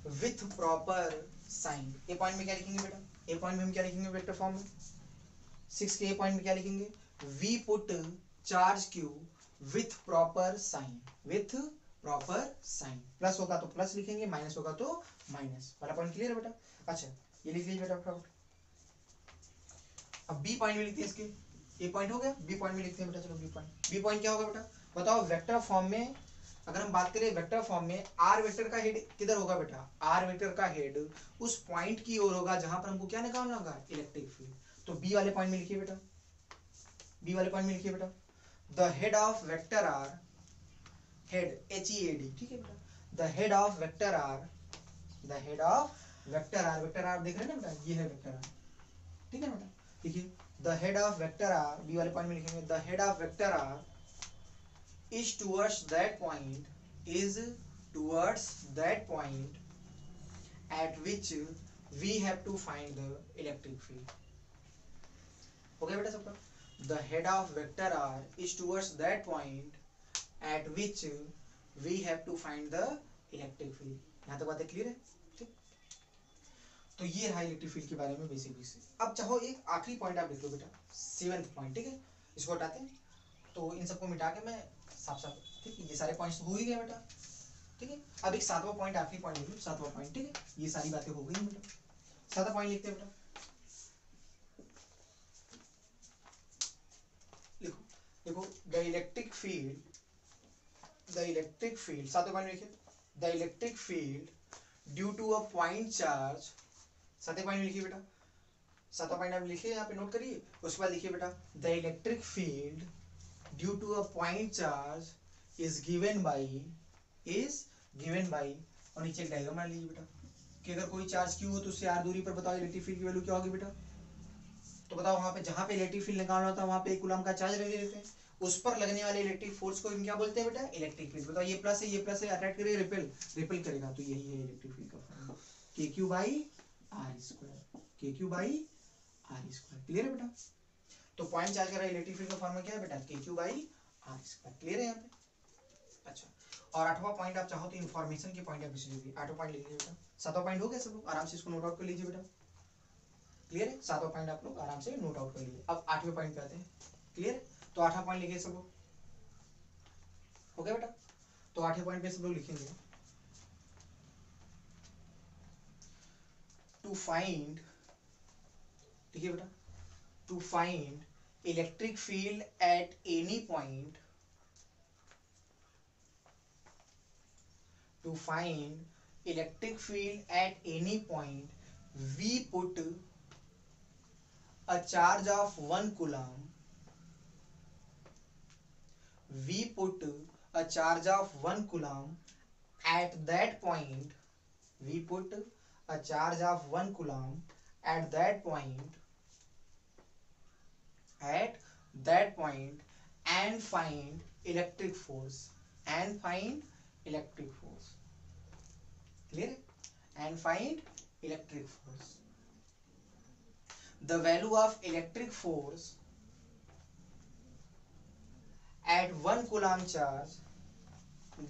with proper sign. A point में क्या लिखेंगे बेटा, ए पॉइंट में हम क्या लिखेंगे वेक्टर फॉर्म में। 6 के ए पॉइंट में क्या लिखेंगे, we put charge Q with proper sign, with proper sign. Plus होगा तो प्लस लिखेंगे, माइनस होगा तो माइनस। वाला पॉइंट क्लियर है बेटा। अच्छा ये लिख लीजिए बेटा फटाफट। अब बी पॉइंट में लिखते हैं इसके, ए पॉइंट हो गया, बी पॉइंट में लिखते हैं बेटा। चलो बी पॉइंट, बी पॉइंट क्या होगा बेटा, बताओ वेक्टर फॉर्म में। अगर हम बात करें वेक्टर फॉर्म में, आर वेक्टर का हेड किधर होगा बेटा, आर वेक्टर का हेड उस पॉइंट की ओर होगा जहां पर हमको क्या निकालना होगा, इलेक्ट्रिक फील्ड। तो बी वाले पॉइंट में लिखिए बेटा, बी वाले पॉइंट में लिखिए बेटा the head of vector R, head HEAD, ठीक है बेटा। The head of vector R, the head of vector R, vector R देख रहे हैं ना बेटा, ये है वेक्टर आर, ठीक है बेटा। देखिए the head of vector R, B वाले पॉइंट में लिखेंगे the head of vector R is towards that point, is towards that point at which we have to find the electric field. हो गया बेटा सबका। The head of vector r is towards that point at which we have to find the electric field. यहाँ तक बातें clear है, ठीक। तो ये रहा इलेक्ट्रिक फील्ड के बारे में बेसिक। अब चाहो एक आखिरी पॉइंट आप लिख लो बेटा, 7th पॉइंट, ठीक है। इसको हटाते हैं, तो इन सबको मिटा के मैं साफ साफ, ठीक है। ये सारे पॉइंट्स हो ही गए बेटा, ठीक है। अब एक 7वां पॉइंट, आखिरी पॉइंट लिख लो, 7वां पॉइंट, ठीक है। ये सारी बातें हो गई बेटा। 7वां पॉइंट लिखते हैं बेटा, लिखो देखो the electric field, the electric field, 7वां पॉइंट लिखिए the electric field due to a point charge. 7वें पॉइंट लिखिए बेटा, 7वां पॉइंट आप लिखिए, यहाँ पे नोट करिए। उसके बाद लिखिए बेटा the electric field due to a point charge is given by, और नीचे एक डायग्राम मान लीजिए बेटा कि अगर कोई चार्ज क्यू हो तो उससे आर दूरी पर बताओ इलेक्ट्रिक फील्ड की वैल्यू क्या होगी बेटा। तो बताओ वहां पे जहां पे इलेक्ट्रिक फील्ड निकालना होता है वहां पे 1 कूलम का चार्ज रख देते हैं, उस पर लगने वाले इलेक्ट्रिक फोर्स को हम क्या बोलते हैं बेटा, इलेक्ट्रिक फील्ड। बताओ ये प्लस है, ये प्लस है, अट्रैक्ट करेगा, रिपेल करेगा, तो यही है इलेक्ट्रिक फील्ड का formula, KQ by R square, KQ by R square. Clear है बेटा। तो पॉइंट चार्ज का इलेक्ट्रिक फील्ड का फॉर्मूला क्या है बेटा, KQ by R square. Clear है यहाँ पे। अच्छा, और 8वां पॉइंट आप चाहो तो इन्फॉर्मेशन के पॉइंट ऑफ व्यू से 8वां पॉइंट लिख लीजिए बेटा। 7वां पॉइंट हो गया सब लोग, आराम से इसको नोट आउट कर लीजिए बेटा। क्लियर है, 7वां पॉइंट आप लोग आराम से नोट आउट कर लीजिए। अब 8वें पॉइंट पे आते हैं। क्लियर, तो 8वां पॉइंट लिखिए सब लोग, हो गया बेटा। तो 8वें पॉइंट पे सब लोग लिखेंगे टू फाइंड, देखिए बेटा, to find electric field at any point, to find electric field at any point we put a charge of 1 coulomb, we put a charge of 1 coulomb at that point, we put a charge of 1 coulomb at that point, at that point and find electric force, and find electric force. Clear, and find electric force. The value of electric force at 1 coulomb charge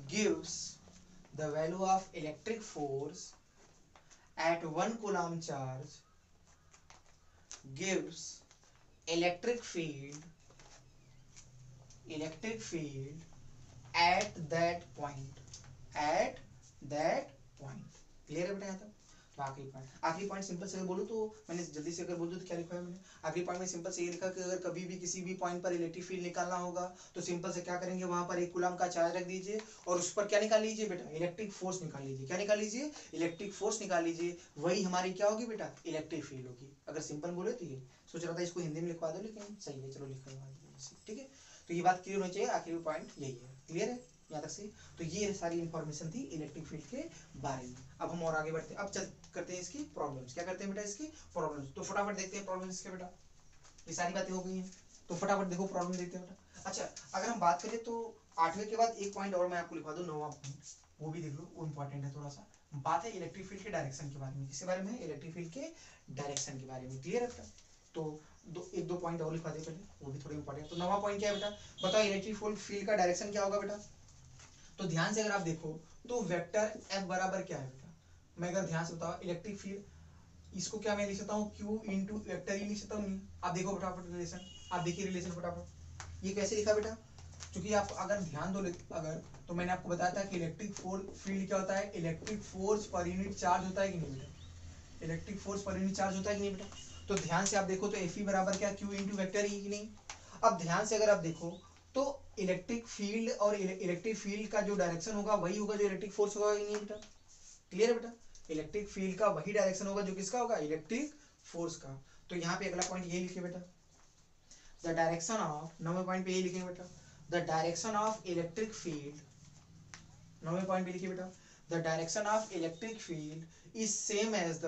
gives, the value of electric force at 1 coulomb charge gives electric field at that point, at that point. Clear है बेटा यहाँ तक? तो आखिरी point simple से अगर बोलूँ तो मैंने जल्दी से अगर बोल दूँ तो क्या लिखा है मैंने? आखिरी पॉइंट में सिंपल से ये लिखा कि अगर कभी भी किसी भी पॉइंट पर इलेक्ट्रिक फील्ड निकालना होगा तो सिंपल से क्या करेंगे, वहां पर 1 कूलम का चार्ज रख दीजिए और उस पर क्या निकाल लीजिए बेटा, इलेक्ट्रिक फोर्स निकाल लीजिए। क्या निकाल लीजिए? इलेक्ट्रिक फोर्स निकाल लीजिए। वही हमारी क्या होगी बेटा, इलेक्ट्रिक फील्ड होगी। अगर सिंपल बोले तो ये सोच रहा था इसको हिंदी में लिखवा दो, लेकिन सही है, चलो लिखवा दो। ठीक है, तो ये बात क्लियर होनी चाहिए। आखिरी पॉइंट यही है। क्लियर है यहाँ तक से? तो ये सारी इंफॉर्मेशन थी इलेक्ट्रिक फील्ड के बारे में। अब हम और आगे बढ़ते हैं। अब चल करते हैं इसकी प्रॉब्लम्स। क्या करते हैं बेटा, इसकी प्रॉब्लम्स। तो फटाफट देखते हैं प्रॉब्लम्स के बेटा। ये सारी बातें हो गई हैं, तो फटाफट देखो प्रॉब्लम देखते हैं बेटा। अच्छा, अगर हम बात करें तो 8वें के बाद एक पॉइंट और मैं आपको लिखवा दूं, 9वां पॉइंट, वो भी देख लो, वो इंपॉर्टेंट है थोड़ा सा। बात है इलेक्ट्रिक फील्ड के डायरेक्शन के बारे में। किसके बारे में? इलेक्ट्रिक फील्ड के डायरेक्शन के बारे में। क्लियर है बेटा? तो एक दो पॉइंट और लिखवा दे पहले, वो भी थोड़े इंपॉर्टेंट। तो 9वां पॉइंट क्या है बेटा, बताओ इलेक्ट्रिक फील्ड का डायरेक्शन क्या होगा बेटा। तो ध्यान से अगर आप देखो तो वेक्टर एफ बराबर क्या है बेटा, मैं अगर ध्यान से बताओ इलेक्ट्रिक फील्ड, इसको क्या मैं लिख सकता हूँ, क्यू इंटू वेक्टर ही लिख सकता हूँ। नहीं, आप देखो फटाफट रिलेशन, आप देखिए रिलेशन फटाफट। ये कैसे लिखा बेटा, क्योंकि आप अगर ध्यान दो अगर, तो मैंने आपको बताया था कि इलेक्ट्रिक फील्ड क्या होता है, electric force per unit charge होता है कि नहीं बेटा, electric force per unit charge होता है कि नहीं बेटा। तो ध्यान से आप देखो तो एफ ई बराबर क्या, क्यू इंटू वेक्टर ही कि नहीं। अब ध्यान से अगर आप देखो तो इलेक्ट्रिक फील्ड और इलेक्ट्रिक फील्ड का जो डायरेक्शन होगा वही होगा जो इलेक्ट्रिक फोर्स होगा कि नहीं बेटा। क्लियर है बेटा? इलेक्ट्रिक फील्ड का वही डायरेक्शन होगा जो किसका होगा, इलेक्ट्रिक फोर्स का। तो यहाँ पे अगला पॉइंट ये लिखे बेटा, द डायरेक्शन ऑफ, 9वें पॉइंट पे ये लिखेंगे बेटा, the direction of electric field, 9वें पॉइंट पे लिखिए बेटा, the direction of electric field is same as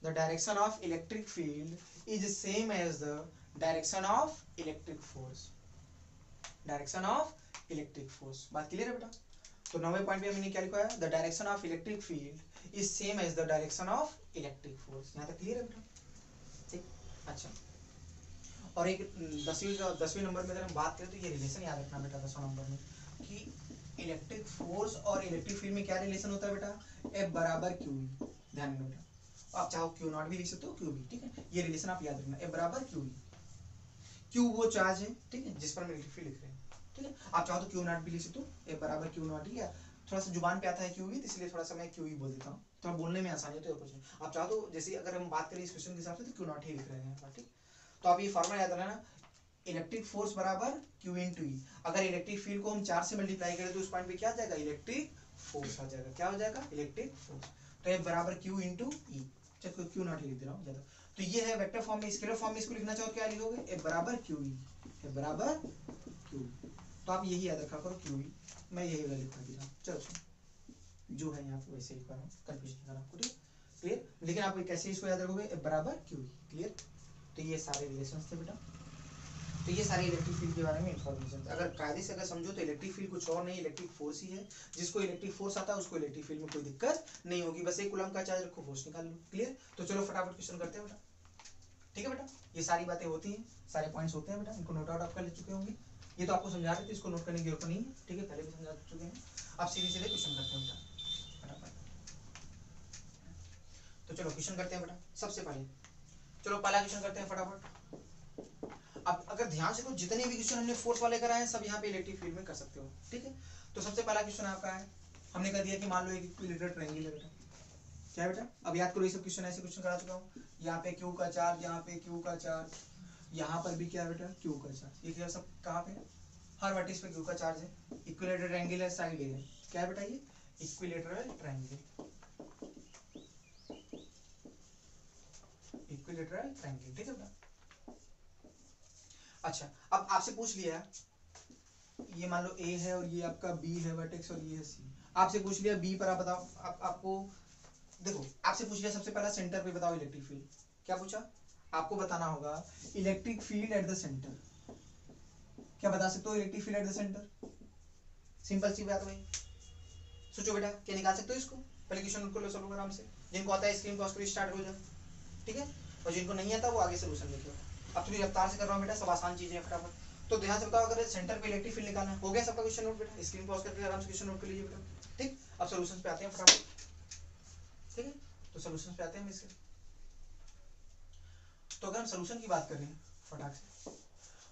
the direction of electric field is same as the direction of electric force, direction of electric force। बात clear है बेटा? तो 9वें point पे हमने क्या लिखा है, the direction of electric field is same as the direction of electric force। यहाँ तक क्लियर है बेटा? ठीक, अच्छा। और एक 10वीं नंबर में अगर हम बात करें तो ये रिलेशन याद रखना बेटा 10वां नंबर में, कि इलेक्ट्रिक फोर्स और इलेक्ट्रिक फील्ड में क्या रिलेशन होता है बेटा, F बराबर क्यू। ध्यान रखना बेटा, आप चाहो क्यू नॉट भी लिख सकते हो, क्यू भी, ठीक है। ये रिलेशन आप याद रखना, F बराबर क्यू। क्यू वो चार्ज है, ठीक है, जिस पर हम इलेक्ट्रिक फील्ड लिख रहे हैं, ठीक है। आप चाहो तो क्यू नॉट भी लिख सकते हो, F बराबर क्यू नॉट। ठीक है, थोड़ा सा जुबान पे आता है क्यू भी, इसलिए थोड़ा सा मैं क्यू ही बोल देता हूँ, थोड़ा बोलने में आसानी होती है कुछ। आप चाहो तो जैसे अगर हम बात करें इस क्वेश्चन के हिसाब से तो क्यू नॉट ही लिख रहे हैं, ठीक। तो आप ये फॉर्मूला याद रखना, इलेक्ट्रिक फोर्स बराबर क्यू इंटू ई। अगर इलेक्ट्रिक फील्ड को हम 4 से मल्टीप्लाई करें तो उस पॉइंट पे क्या आ जाएगा, इलेक्ट्रिक फोर्स आ जाएगा। क्या हो जाएगा, इलेक्ट्रिक फोर्स। तो F बराबर क्यू इंटू ई, चलो क्यू नॉट ही लिख दे रहा हूँ ज्यादा। तो ये है वेक्टर फॉर्म में, स्केलर फॉर्म में इसको लिखना चाहो क्या लिखोगे, F बराबर क्यू ई, F बराबर क्यू। तो आप यही याद रखा करो, क्यू ई, मैं यही वाला लिखवा दे रहा हूँ। चलो जो है यहाँ पे वैसे लिखवा रहा हूँ, कंफ्यूजन नहीं करना आपको, ठीक क्लियर। लेकिन आप कैसे इसको याद रखोगे, F बराबर क्यू ई। क्लियर? तो ये सारे रिलेशंस थे बेटा। तो ये सारे इलेक्ट्रिक फील्ड के बारे में इंफॉर्मेशन। अगर कायदे से अगर समझो तो इलेक्ट्रिक फील्ड कुछ और नहीं, इलेक्ट्रिक फोर्स ही है। जिसको इलेक्ट्रिक फोर्स आता है उसको इलेक्ट्रिक फील्ड में कोई दिक्कत नहीं होगी, बस 1 कूलम का चार्ज रखो, फोर्स निकाल लो। क्लियर? तो चलो फटाफट क्वेश्चन करते हैं बेटा, ठीक है बेटा। ये सारी बातें होती हैं, सारे पॉइंट्स होते हैं बेटा, इनको नोट आउट आप कर ले चुके होंगे। ये तो आपको समझा रहे थे, इसको नोट करने की जरूरत नहीं है, ठीक है, पहले भी समझा चुके हैं। अब सीधे सीधे क्वेश्चन करते हैं बेटा फटाफट। तो चलो क्वेश्चन करते हैं बेटा। सबसे पहले चलो पहला क्वेश्चन करते हैं फटाफट। अब अगर ध्यान से तो जितने भी क्वेश्चन हमने फोर्स वाले कराए हैं सब यहाँ पे इलेक्ट्रिक फील्ड में कर सकते हो, ठीक है। तो सबसे पहला क्वेश्चन आपका है, हमने कर दिया कि मान लो एक इक्विलेटरल ट्रायंगल है बेटा। क्या है बेटा, अब याद करो ये सब क्वेश्चन ऐसे क्वेश्चन करा चुका हूँ। यहाँ पे क्यू का चार्ज, यहाँ पे क्यू का चार्ज, यहाँ पर भी क्या है बेटा, क्यू का चार्ज। ये क्या सब कहाँ पे, हर वर्टिस पे क्यू का चार्ज है। इक्विलेटरल ट्रायंगल है, साइड है, क्या है बेटा ये इक्विलेटरल ट्रायंगल, इक्विलेटरल ट्रायंगल, ठीक है बेटा। अच्छा, अब आपसे पूछ लिया, ये मान लो A है और ये आपका B है वर्टेक्स और ये है C। आपसे पूछ लिया B पर, आप बताओ, आपको देखो आपसे पूछ लिया सबसे पहला सेंटर पे बताओ इलेक्ट्रिक फील्ड। क्या पूछा, आपको बताना होगा electric field at the centre. क्या बता सकते हो electric field at the centre? Simple सी बात भाई, सोचो बेटा क्या निकाल सकते हो इसको। पहले क्वेश्चन नोट कर लो सब लोग आराम से, जिनको आता है स्क्रीन क्रॉस करो, स्टार्ट हो जाए, ठीक है। और जिनको नहीं आता वो आगे सोल्यूशन देखो। अब थोड़ी रफ्तार से कर रहा हूँ बेटा, सब आसान चीजें फटाफट। तो ध्यान से बताओ, अगर सेंटर पे इलेक्ट्रिक फील्ड निकालना हो गया सबका क्वेश्चन नोट बेटा, स्क्रीन पॉज करके आराम से क्वेश्चन नोट कर लीजिए बेटा, ठीक। अब सॉल्यूशंस पे आते हैं फटाफट, ठीक है। तो सॉल्यूशंस पे आते हैं इसके। तो अगर हम सॉल्यूशन की बात करें फटाक से,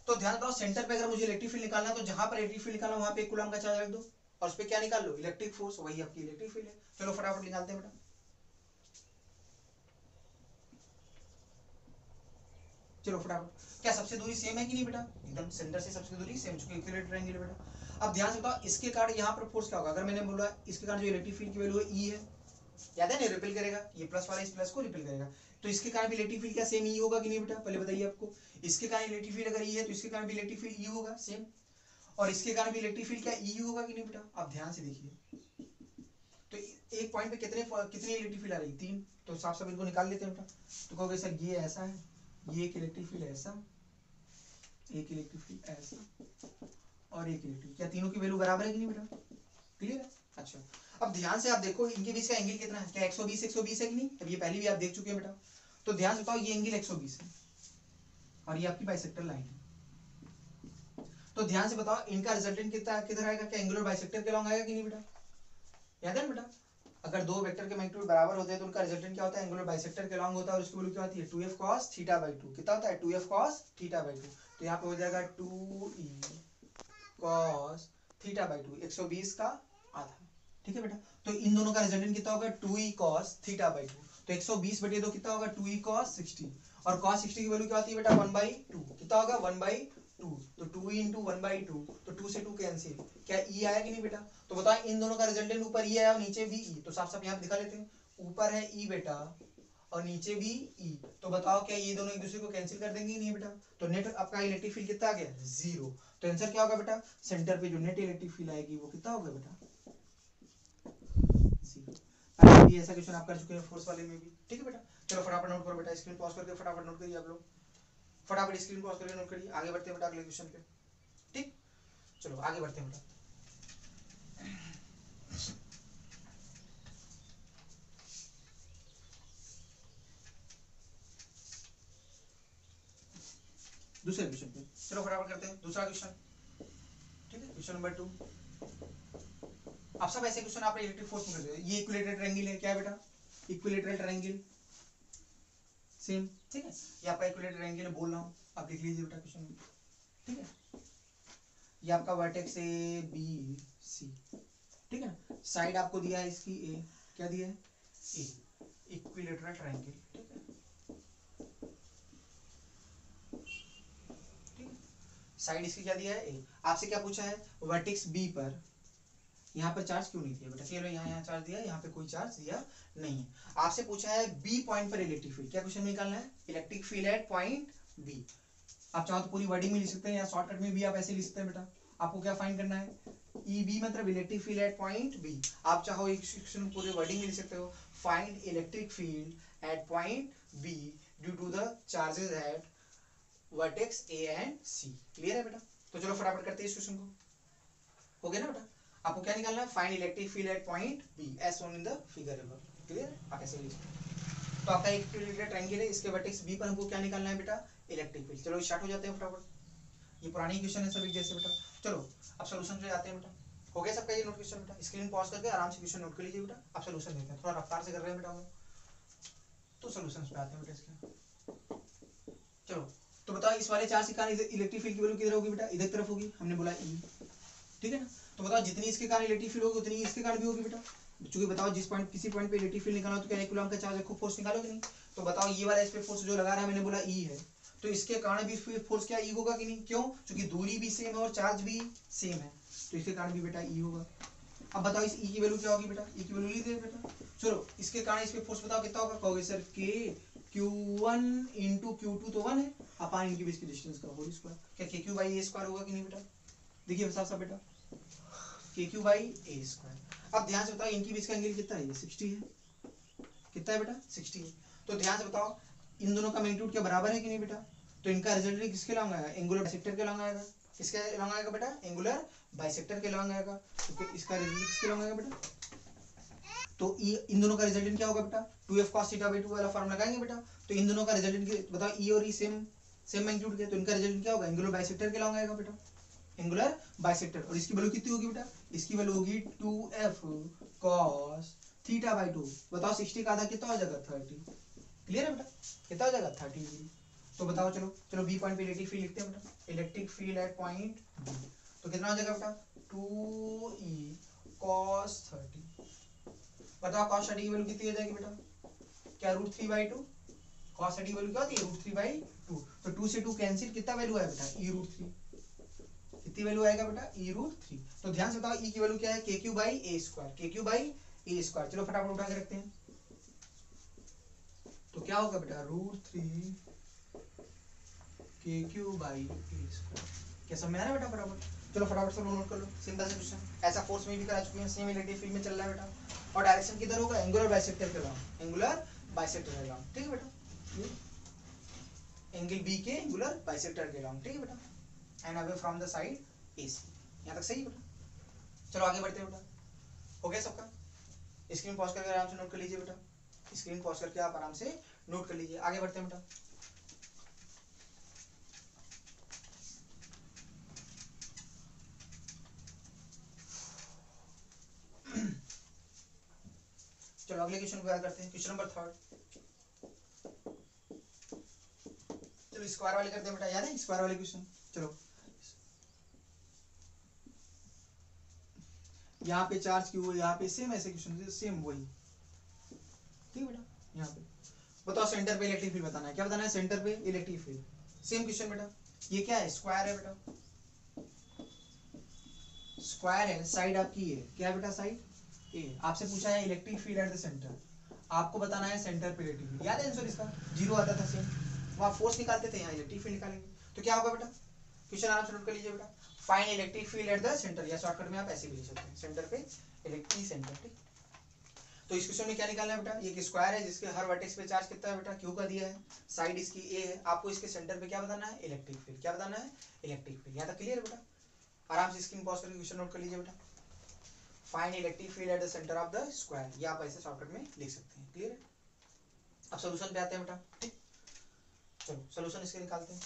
तो ध्यान रखो सेंटर पे अगर मुझे इलेक्ट्रिक फील्ड निकालना है तो जहां पर इलेक्ट्रिक फील्ड निकालना वहां पे 1 कूलम का चार्ज रख दो और उस पर क्या निकाल लो, इलेक्ट्रिक फोर्स, वही आपकी इलेक्ट्रिक फील्ड है। चलो फटाफट निकालते हैं बेटा। चलो फटाफट, क्या सबसे दूरी सेम है कि नहीं बेटा, एकदम सेंटर से सबसे दूरी सेम, चूंकि इक्विलेटरल ट्रायंगल है बेटा। अब ध्यान से बताओ इसके कारण यहाँ पर फोर्स क्या होगा, अगर मैंने बोला इसके कारण जो इलेक्ट्रिक फील्ड की वैल्यू है ई है, याद है ना, रिपेल करेगा, ये प्लस वाला इस प्लस को रिपेल करेगा, तो इसके कारण भी इलेक्ट्रिक फील्ड क्या सेम ई होगा कि नहीं बेटा, पहले बताइए आपको। इसके कारण इलेक्ट्रिक फील्ड अगर ई है तो इसके कारण भी इलेक्ट्रिक फील्ड ई होगा सेम, और इसके कारण भी इलेक्ट्रिक फील्ड क्या ई होगा कि नहीं बेटा। आप ध्यान से देखिए, तो एक पॉइंट पे कितनी इलेक्ट्रिक फील्ड आ रही है, 3, तो साफ साफ इनको निकाल लेते हैं बेटा। तो कहोगे सर ये ऐसा है, ये एक इलेक्ट्रिक फील्ड ऐसा, एक इलेक्ट्रिक फील्ड ऐसा, और एक इलेक्ट्रिक, क्या तीनों की वैल्यू बराबर है कि नहीं बेटा, क्लियर है। अच्छा, अब ध्यान से आप देखो इनके बीच का एंगल कितना है, क्या 120 120 है कि नहीं, अब ये पहले भी आप देख चुके हैं बेटा। तो ध्यान से बताओ ये एंगल 120 है और ये आपकी बाइसेक्टर लाइन है, तो ध्यान से बताओ इनका रिजल्टेंट कितना किधर आएगा, क्या एंगुलर बाइसेक्टर के लॉन्ग आएगा कि नहीं बेटा, याद है बेटा। अगर दो वेक्टर के मैग्नीट्यूड बराबर होते हैं तो उनका रिजल्टेंट क्या होता है, एंगुलर बाइसेक्टर के लॉन्ग होता है, और उसकी वैल्यू क्या होती है 2f cos θ/2, कितना होता है 2f cos θ/2, तो यहाँ पे हो जाएगा 2e cos θ/2, 120 का आधा, ठीक है बेटा। तो इन दोनों का रिजल्टेंट कितना होगा 2e cos θ/2, तो 120/2 कितना होगा 2e cos 60, और cos 60 की वैल्यू क्या होती है बेटा 1/2, कितना होगा 1/2, तो 2e into 1/2, तो 2 से 2 कैंसिल, क्या e आया कि नहीं बेटा। तो बताओ इन दोनों का रिजल्टेंट ऊपर e आया और नीचे भी e, तो साफ साफ यहाँ पे दिखा लेते हैं, ऊपर है e बेटा और नीचे भी e, तो बताओ क्या ये दोनों एक दूसरे को कैंसिल कर देंगे नहीं बेटा, तो नेट आपका इलेक्ट्रिक फील्ड कितना आ गया 0, तो आंसर क्या होगा बेटा, सेंटर पे जो नेट इलेक्ट्रिक फील्ड आएगी वो कितना होगा बेटा 0। पहले भी ऐसा क्वेश्चन आप कर चुके हैं फोर्स वाले में भी, ठीक है बेटा। चलो फटाफट नोट करो बेटा, स्क्रीन पॉज करके फटाफट नोट करिए आप लोग, फटाफट स्क्रीन पॉज करके नोट करिए, आगे बढ़ते हैं बेटा अगले क्वेश्चन पे, ठीक। चलो आगे बढ़ते हैं बेटा। दूसरे क्वेश्चन पे चलो फटाफट करते हैं दूसरा क्वेश्चन, ठीक है। क्वेश्चन नंबर 2, आप सब ऐसे क्वेश्चन आप इलेक्ट्रिक फोर्स में करते हो, ये इक्विलेटरल ट्रायंगल है, क्या है बेटा इक्विलेटरल ट्रायंगल सेम, ठीक है, ये आपका इक्विलेटरल ट्रायंगल है, बोल रहा हूँ आप लिख लीजिए बेटा क्वेश्चन, ठीक है। ये आपका वर्टेक्स ए बी सी, ठीक है ना, साइड आपको दिया है इसकी ए, क्या दिया है ए, इक्विलेटरल ट्रायंगल, ठीक है, ठीक है, साइड इसकी क्या दिया है ए, आपसे क्या पूछा है वर्टेक्स बी पर, यहाँ पर चार्ज क्यों नहीं दिया बेटा, चलो यहाँ चार्ज दिया, यहाँ पे कोई चार्ज दिया नहीं है। आपसे पूछा है बी पॉइंट पर इलेक्ट्रिक फील्ड, क्या क्वेश्चन में निकालना है, electric field at point B, आप चाहो तो पूरी वर्डिंग में लिख सकते हैं या शॉर्टकट में भी आप ऐसे लिख सकते हैं बेटा। आपको क्या फाइंड करना है, ई बी मतलब electric field at point B, आप चाहो एक क्वेश्चन पूरे वर्डिंग में लिख सकते हो, find electric field at point B due to the charges at vertex A and C, clear है बेटा। तो चलो फटाफट करते हैं इस क्वेश्चन को, हो गया ना बेटा। आपको क्या निकालना है, find electric field at point B as shown in the figure above, clear है, आप ऐसे लिख सकते हो। तो आपका एक इक्विलेटरल ट्रायंगल है, इसके वर्टेक्स बी पर हमको क्या निकालना है बेटा इलेक्ट्रिक फील्ड। चलो स्टार्ट हो जाते हैं फटाफट, ये पुरानी क्वेश्चन है सभी जैसे बेटा। चलो अब सॉल्यूशन पे जाते हैं बेटा, हो गया सबका ये नोट क्वेश्चन बेटा, स्क्रीन पॉज करके आराम से क्वेश्चन नोट कर लीजिए बेटा। अब सॉल्यूशन देखते हैं, थोड़ा रफ्तार से कर रहे हैं बेटा हम, तो सॉल्यूशंस पे आते हैं बेटा इसके। चलो तो बताओ इस वाले चार्ज के कारण इलेक्ट्रिक फील्ड की वैल्यू किधर होगी बेटा, इधर तरफ होगी, हमने बोला ई, ठीक है ना। तो बताओ जितनी इसके कारण इलेक्ट्रिक फील्ड होगी उतनी इसके कारण भी होगी बेटा, क्योंकि बताओ जिस पॉइंट किसी पॉइंट पे इलेक्ट्रिक फील्ड निकालना हो तो क्या 1 कूलम का चार्ज है, खूब फोर्स निकालोगे नहीं। तो बताओ ये वाला इस पे फोर्स जो लगा रहा है मैंने बोला ई है, तो इसके कारण भी फोर्स क्या ई होगा कि नहीं, क्यों, क्योंकि दूरी भी सेम है और चार्ज भी सेम है, तो इसके कारण भी बेटा ई होगा। अब बताओ इस ई की वैल्यू क्या होगी बेटा, ई की वैल्यू लिख दे बेटा। चलो इसके कारण इस पे फोर्स बताओ कितना होगा, कहोगे सर के Q1 into Q2 तो 1 है, अपान इनके बीच की डिस्टेंस का होल स्क्वायर, क्या KQ बाई ए स्क्वायर होगा कि नहीं बेटा, देखिए साफ साफ बेटा KQ बाई ए स्क्वायर। अब ध्यान से बताओ इनके बीच का एंगल कितना है, ये 60 है, कितना है बेटा 60 है। तो ध्यान से बताओ इन दोनों का मैग्नीट्यूड क्या बराबर है कि नहीं बेटा, तो इनका रिजल्टेंट किसके लॉन्ग आएगा, एंगुलर बाइसेक्टर के लॉन्ग आएगा, किसके लॉन्ग आएगा बेटा एंगुलर बाइसेक्टर के लॉन्ग आएगा, तो इसका रिजल्टेंट किसके लॉन्ग आएगा बेटा, तो इन दोनों का रिजल्टेंट क्या होगा बेटा 2f cos θ/2 वाला फॉर्मूला लगाएंगे बेटा। तो इन दोनों का रिजल्टेंट बताओ ई और ई सेम मैग्नीट्यूड के, तो इनका रिजल्टेंट क्या होगा एंगुलर बाइसेक्टर के लॉन्ग आएगा बेटा, एंगुलर बाइसेक्टर, और इसकी वैल्यू कितनी होगी बेटा, इसकी वैल्यू होगी 2f cos θ/2, बताओ 60 का आधा कितना हो जाएगा 30, क्लियर है बेटा, कितना हो जाएगा 30 डिग्री। तो बताओ चलो बी पॉइंट पे इलेक्ट्रिक फील्ड लिखते हैं बेटा, electric field at point B, तो कितना हो जाएगा बेटा 2e cos 30। बताओ cos 30 की वैल्यू कितनी हो जाएगी बेटा? क्या √3/2? cos 30 की वैल्यू क्या होती है? √3/2। तो 2 से 2 कैंसिल, कितना वैल्यू है बेटा? e√3। कितनी वैल्यू आएगा बेटा? e√3। तो ध्यान से बताओ e की वैल्यू क्या है? kq/a²। kq/a²। चलो फटाफट उठा के रखते हैं। तो क्या होगा बेटा? √3 kq/a²। क्या समझ में आ रहा है बेटा? फटाफट चलो फटाफट से नोट कर लो। सिंपल सा क्वेश्चन, ऐसा फोर्स में भी करा चुके हैं, सेम इलेक्ट्रिक फील्ड में चल रहा है बेटा। और डायरेक्शन किधर होगा? एंगुलर बाइसेक्टर के अराउंड। एंगुलर बाइसेक्टर के अराउंड, ठीक है बेटा? एंगल बी के एंगुलर बाइसेक्टर के अराउंड, ठीक है बेटा? And away from the side AC। यहाँ तक सही है बेटा? चलो आगे बढ़ते हैं बेटा। हो गया सबका? स्क्रीन पॉज करके आराम से नोट कर लीजिए बेटा। स्क्रीन पॉज करके आप आराम से नोट कर लीजिए। आगे बढ़ते हैं बेटा। चलो अगले क्वेश्चन को याद करते हैं। Question number 3। चलो स्क्वायर वाले करते हैं बेटा। याद है स्क्वायर वाले क्वेश्चन? चलो यहाँ पे चार्ज क्यों है? यहाँ पे सेम ऐसे क्वेश्चन, सेम वही, ठीक है बेटा? यहाँ पे बताओ सेंटर पे इलेक्ट्रिक फील्ड बताना है। क्या बताना है? सेंटर पे इलेक्ट्रिक फील्ड। सेम क्वेश्चन बेटा। ये क्या है? स्क्वायर है बेटा। स्क्वायर है, साइड आपकी है, क्या है बेटा? साइड ए। आपसे पूछा है electric field at the centre, आपको बताना है सेंटर पे इलेक्ट्रिक फील्ड। याद है आंसर इसका? 0 आता था सेम, वहां फोर्स निकालते थे, यहाँ इलेक्ट्रिक फील्ड निकालेंगे। तो क्या होगा बेटा? क्वेश्चन आराम से नोट कर लीजिए बेटा। Find electric field at the centre, या शॉर्टकट में आप ऐसे भी लिख सकते हैं, सेंटर पे इलेक्ट्रिक सेंटर, ठीक? तो इस क्वेश्चन में क्या निकालना है बेटा? ये एक स्क्वायर है जिसके हर वर्टेक्स पे चार्ज कितना है बेटा? क्यू का दिया है, साइड इसकी ए है। आपको इसके सेंटर पे क्या बताना है? Electric field. क्या बताना है? Electric field. यहाँ तक क्लियर है बेटा? आराम से स्क्रीन पॉज करके क्वेश्चन नोट कर लीजिए बेटा। Find electric field at the centre of the square, ये आप ऐसे शॉर्टकट में लिख सकते हैं। क्लियर है? अब सॉल्यूशन पे आते हैं बेटा, ठीक? चलो सॉल्यूशन इसके निकालते हैं।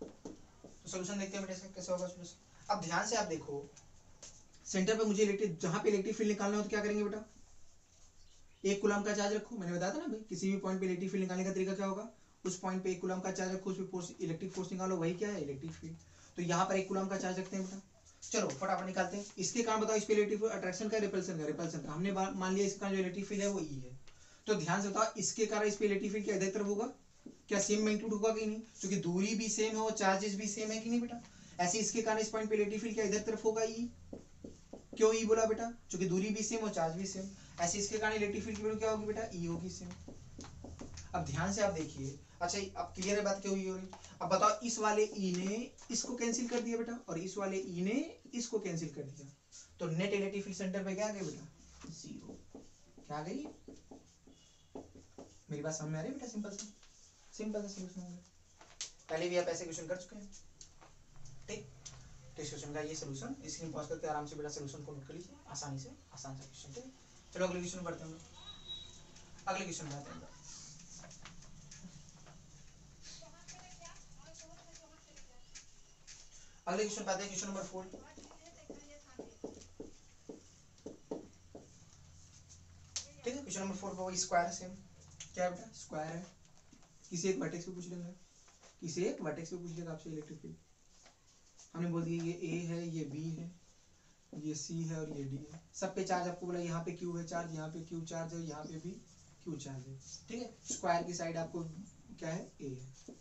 तो सॉल्यूशन देखते हैं बेटा इसका कैसे होगा सॉल्यूशन। अब ध्यान से आप देखो, सेंटर पे मुझे इलेक्ट्रिक, जहां पे इलेक्ट्रिक फील्ड निकालना हो तो क्या करेंगे बेटा? 1 कूलम का चार्ज रखो। मैंने बताया था ना भाई, किसी भी पॉइंट पे इलेक्ट्रिक फील्ड निकालने का तरीका क्या होगा? उस पॉइंट पे 1 कूलम का चार्ज रखो, उस पे फोर्स, इलेक्ट्रिक फोर्स निकालो, वही क्या है? Electric field. तो यहाँ पर 1 कूलम का चार्ज रखते हैं बेटा। चलो फटाफट निकालते हैं। इसके कारण बताओ इस पे इलेक्ट्रिक अट्रैक्शन का, रिपल्सन का? रिपल्सन का। हमने मान लिया इसका जो इलेक्ट्रिक फील्ड है वो ई है। तो ध्यान से बताओ इसके कारण इस पे इलेक्ट्रिक फील्ड क्या इधर तरफ होगा? क्या सेम मैग्नीट्यूड होगा कि नहीं? क्योंकि दूरी भी सेम है और चार्जेस भी सेम है कि नहीं बेटा? ऐसे इसके कारण इस पॉइंट पे इलेक्ट्रिक फील्ड क्या इधर तरफ होगा? ई। क्यों ई बोला बेटा? क्योंकि दूरी भी सेम और चार्ज भी सेम। ऐसे इसके कारण इलेक्ट्रिक फील्ड की वैल्यू क्या होगी बेटा? ई होगी सेम। अब ध्यान से आप देखिए, अच्छा अब क्लियर है बात? क्यों ई हो रही? अब बताओ इस वाले ई ने इसको कैंसिल कर दिया बेटा, और इस वाले ई ने इसको कैंसिल कर दिया, तो नेट इलेक्ट्रिक फील्ड सेंटर पे क्या आ गया बेटा? 0। क्या आ गई? मेरी बात समझ में आ रही है बेटा? सिंपल सा सॉल्यूशन हो गया। पहले भी आप ऐसे क्वेश्चन कर चुके हैं, ठीक? तो इस क्वेश्चन का ये सॉल्यूशन, स्क्रीन पॉज करके आराम से बेटा सॉल्यूशन को नोट कर लीजिए, आसानी से, आसान सा क्वेश्चन, ठीक है? चलो अगले क्वेश्चन पढ़ते हैं। अगले क्वेश्चन में आते हैं। अगले क्वेश्चन पे आते हैं। Question number 4। ठीक है, क्वेश्चन नंबर 4 पे वही स्क्वायर है सेम। क्या है बेटा? स्क्वायर है। किसी एक वर्टेक्स पे पूछ लेंगे, किसी एक वर्टेक्स पे पूछ लेगा आपसे इलेक्ट्रिक फील्ड। हमने बोल दिया ये ए है, ये बी है, ये सी है और ये डी है। सब पे चार्ज आपको बोला, यहाँ पे क्यू है चार्ज, यहाँ पे क्यू चार्ज है, यहाँ पे भी क्यू चार्ज है, ठीक है? स्क्वायर की साइड आपको क्या है? ए है,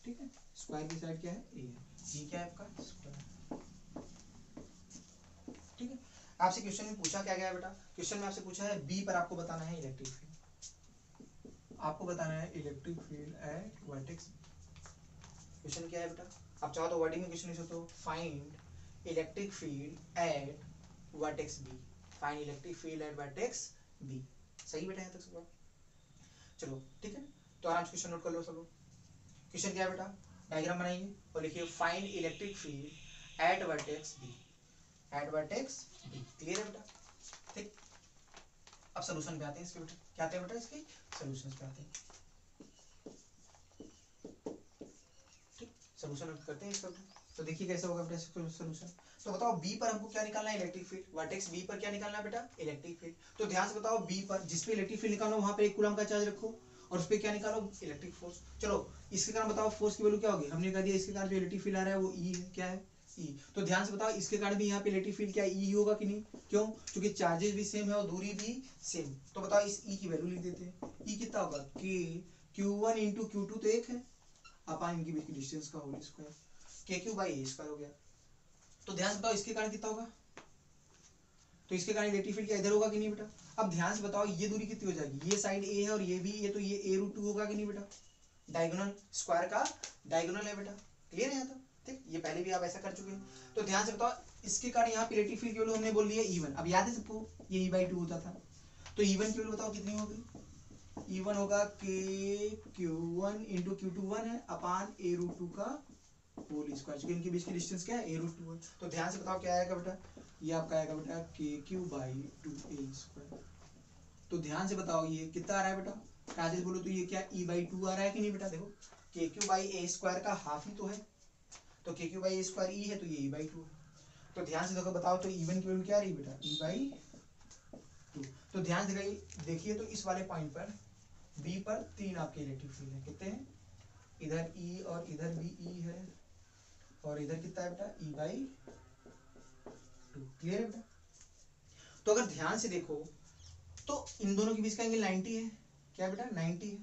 ठीक है? स्क्वायर की साइड क्या है? ए है। ये क्या है आपका? स्क्वायर, ठीक है? आपसे क्वेश्चन में पूछा क्या गया है बेटा? क्वेश्चन में आपसे पूछा है बी पर आपको बताना है इलेक्ट्रिक फील्ड। आपको बताना है electric field at vertex. Question क्या है बेटा? आप चाहो तो वर्डिंग में क्वेश्चन लिख सकते हो, find electric field at vertex B. Find electric field at vertex B. सही बेटा? यहाँ तक सब? चलो ठीक है, तो आराम से क्वेश्चन नोट कर लो सब लोग। क्वेश्चन क्या है बेटा? डायग्राम बनाइए और लिखिए find electric field at vertex B. At vertex B. Clear है बेटा? ठीक, अब सॉल्यूशन पे आते हैं इसके बेटा। क्या आते हैं बेटा? इसके सॉल्यूशंस पे आते हैं। ठीक, सॉल्यूशन करते हैं इसका। तो देखिए कैसे होगा बेटा इसका सॉल्यूशन। तो बताओ बी पर हमको क्या निकालना है? Electric field. वर्टेक्स बी पर क्या निकालना है बेटा? Electric field. तो ध्यान से बताओ बी पर जिस पे इलेक्ट्रिक फील्ड निकालो वहां पे 1 कूलम का चार्ज रखो और उस पे क्या निकालो? Electric force. चलो इसके कारण बताओ फोर्स की वैल्यू क्या होगी? हमने कह दिया इसके कारण जो इलेक्ट्रिक फील्ड आ रहा है वो ई है। क्या है? ई। तो ध्यान से बताओ इसके कारण भी यहाँ पे इलेक्ट्रिक फील्ड क्या ई होगा कि नहीं? क्यों? क्योंकि चार्जेस भी सेम है और दूरी भी सेम। तो बताओ इस ई की वैल्यू लिख देते हैं। ई कितना होगा? के Q1 इंटू Q2 तो एक है, अपान इनके बीच की डिस्टेंस का होल स्क्वायर, के क्यू बाई ए स्क्वायर हो गया। तो ध्यान से बताओ इसके कारण कितना होगा? तो इसके कारण इलेक्ट्रिक फील्ड क्या इधर होगा कि नहीं बेटा? अब ध्यान से बताओ ये दूरी कितनी हो जाएगी? ये साइड ए है और ये भी ए, तो ये a रूट 2 होगा कि नहीं बेटा? डायगोनल स्क्वायर का डायगोनल है बेटा। क्लियर है यहाँ तक? ठीक, ये पहले भी आप ऐसा कर चुके हैं। तो ध्यान से बताओ इसके कारण यहाँ पे इलेक्ट्रिक फील्ड की वैल्यू हमने बोल ली है E1। अब याद है सबको ये E/2 होता था। तो E1 की वैल्यू बताओ कितनी होगी? E1 होगा के Q1 इंटू Q2 1 है अपान a रूट 2 का होल स्क्वायर, क्योंकि इनके बीच की डिस्टेंस क्या है? a रूट 2 है। तो ध्यान से बताओ क्या आएगा बेटा? ये आपका आएगा बेटा KQ/2a²। तो ध्यान से बताओ ये कितना आ रहा है बेटा? राजेश बोलो तो ये क्या E/2 आ रहा है कि नहीं बेटा? देखो KQ/a² का हाफ ही तो है, तो KQ/a² ई है, तो ये E/2 है। तो ध्यान से देखो बताओ तो E1 की वैल्यू क्या आ रही है बेटा? E/2। तो ध्यान से देखिए तो इस वाले पॉइंट पर B पर 3 आपके इलेक्ट्रिक फील्ड है। कितने हैं? इधर E और इधर भी E है, और इधर कितना है बेटा? E/2। क्लियर है बेटा? तो अगर ध्यान से देखो तो इन दोनों के बीच का एंगल 90 है। क्या बेटा? 90 है।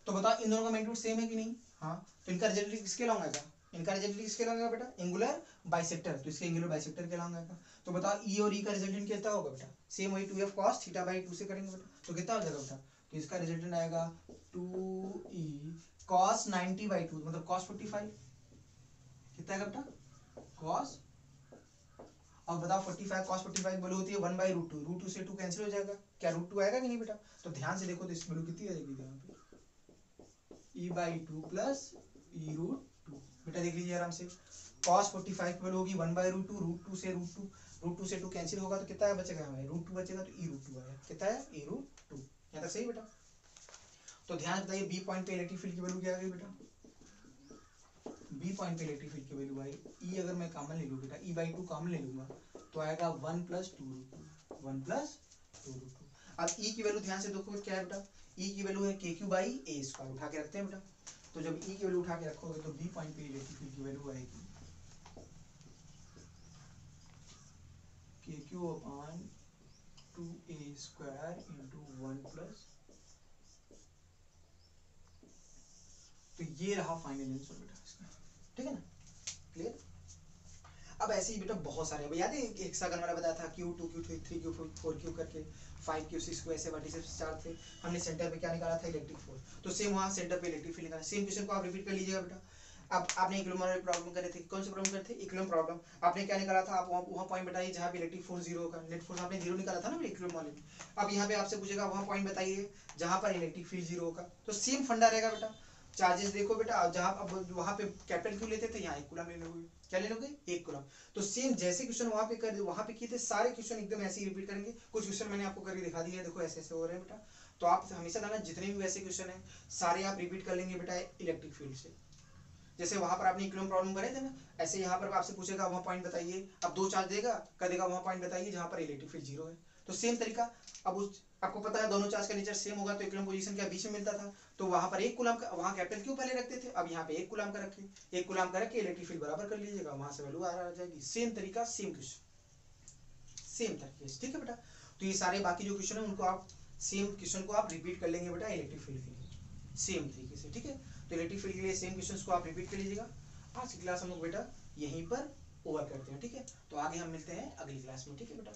तो बताओ इन दोनों का मैग्नीट्यूड सेम है कि नहीं? हाँ। तो इनका रिजल्टेंट किसके लॉन्ग आएगा? इनका रिजल्टेंट किसके लॉन्ग आएगा बेटा? Angular bisector. तो इसके एंगुलर बाइसेक्टर के लॉन्ग आएगा। तो बताओ ई और ई का रिजल्टेंट कितना होगा बेटा? सेम वही 2f cos θ/2 से करेंगे बेटा। तो कितना हो जाएगा बेटा? तो इसका रिजल्टेंट आएगा 2e cos 90/2, मतलब cos 45। कितना आएगा बेटा? cos, अब बताओ 45 cos 45 वैल्यू होती है 1/√2। √2 से 2 कैंसिल हो जाएगा। क्या √2 आएगा कि नहीं बेटा? तो ध्यान से देखो तो इस वैल्यू कितनी आ जाएगी यहाँ पे? E/2 plus e√2। बेटा देख लीजिए आराम से। cos 45 की वैल्यू होगी 1/√2, √2 से 2 कैंसिल होगा तो कितना बचेगा हमें? √2 बचेगा, तो e√2 आएगा। कितना है? e√2। यहाँ तक सही बेटा? तो ध्यान बताइए बी पॉइंट पे इलेक्ट्रिक फील्ड की वैल्यू क्या आ गई बेटा? बी पॉइंट पे इलेक्ट्रिक फील्ड की वैल्यू आई ई, अगर मैं कॉमन ले लूँ बेटा, E/2 कॉमन ले लूंगा तो आएगा 1 + 2√2, 1 + 2√2। अब ई की वैल्यू ध्यान से देखो क्या है बेटा? ई की वैल्यू है KQ/a²। उठा के रखते हैं बेटा। तो जब ई की वैल्यू उठा के रखोगे तो बी पॉइंट पे इलेक्ट्रिक फील्ड की वैल्यू आएगी KQ/2a² × 1 +। तो ये रहा फाइनल आंसर बेटा इसका। ठीक है ना? क्लियर? अब ऐसे ही बेटा बहुत सारे, अब याद है एक हेक्सागन वाला बताया था Q2 Q3 3Q 4Q करके 5Q 6Q ऐसे वर्टिसेस 4 थे। हमने सेंटर पे क्या निकाला था? Electric force. तो सेम वहां सेंटर पे इलेक्ट्रिक फील्ड निकाला। सेम क्वेश्चन को आप रिपीट कर लीजिएगा बेटा। अब आपने इक्विलिब्रियम वाले प्रॉब्लम करे थे। कौन से प्रॉब्लम करे थे? Equilibrium problem. आपने क्या निकाला था? आप वहां पॉइंट बताइए जहां पे इलेक्ट्रिक फोर्स 0 होगा। नेट फोर्स आपने 0 निकाला था ना इक्विलिब्रियम वाले में। अब यहाँ पे आपसे पूछेगा वहां पॉइंट बताइए जहां पर इलेक्ट्रिक फील्ड 0 होगा। तो सेम फंडा रहेगा बेटा। चार्जेस देखो बेटा, जहां अब वहां पे कैपिटल क्यू लेते थे, यहाँ 1 कूलम ले लोगे। क्या ले लोगे? 1 कूलम। तो सेम जैसे क्वेश्चन वहां पे किए थे, सारे क्वेश्चन एकदम ऐसे ही रिपीट करेंगे। कुछ क्वेश्चन मैंने आपको करके दिखा दिया है, देखो ऐसे ऐसे हो रहे हैं बेटा। तो आप हमेशा लाना जितने भी वैसे क्वेश्चन है सारे आप रिपीट कर लेंगे बेटा इलेक्ट्रिक फील्ड से। जैसे वहां पर आपने इक्विलिब्रियम प्रॉब्लम करे थे ना, ऐसे यहाँ पर आपसे पूछेगा वहां पॉइंट बताइए। अब 2 चार्ज देगा, कर देगा वहां पॉइंट बताइए जहां पर इलेक्ट्रिक फील्ड 0 है। तो सेम तरीका। अब उस आपको पता है दोनों चार्ज का नेचर सेम होगा, तो इक्विलिब्रियम पोजीशन क्या बीच में मिलता था। तो वहां पर 1 कूलम का, वहां कैपिटल क्यू पहले रखते थे, अब यहाँ पे 1 कूलम का रखिए। 1 कूलम का रख के इलेक्ट्रिक फील्ड बराबर कर लीजिएगा, वहां से वैल्यू आ जाएगी। सेम तरीका, सेम क्वेश्चन, सेम तरीके से। ठीक है बेटा? तो ये सारे बाकी जो क्वेश्चन है उनको आप सेम क्वेश्चन को आप रिपीट कर लेंगे बेटा इलेक्ट्रिक फील्ड के लिए सेम तरीके से। ठीक है? तो इलेक्ट्रिक फील्ड के लिए सेम क्वेश्चंस को आप रिपीट कर लीजिएगा। आज की क्लास हम लोग बेटा यहीं पर ओवर करते हैं। ठीक है? तो आगे हम मिलते हैं अगली क्लास में। ठीक है बेटा?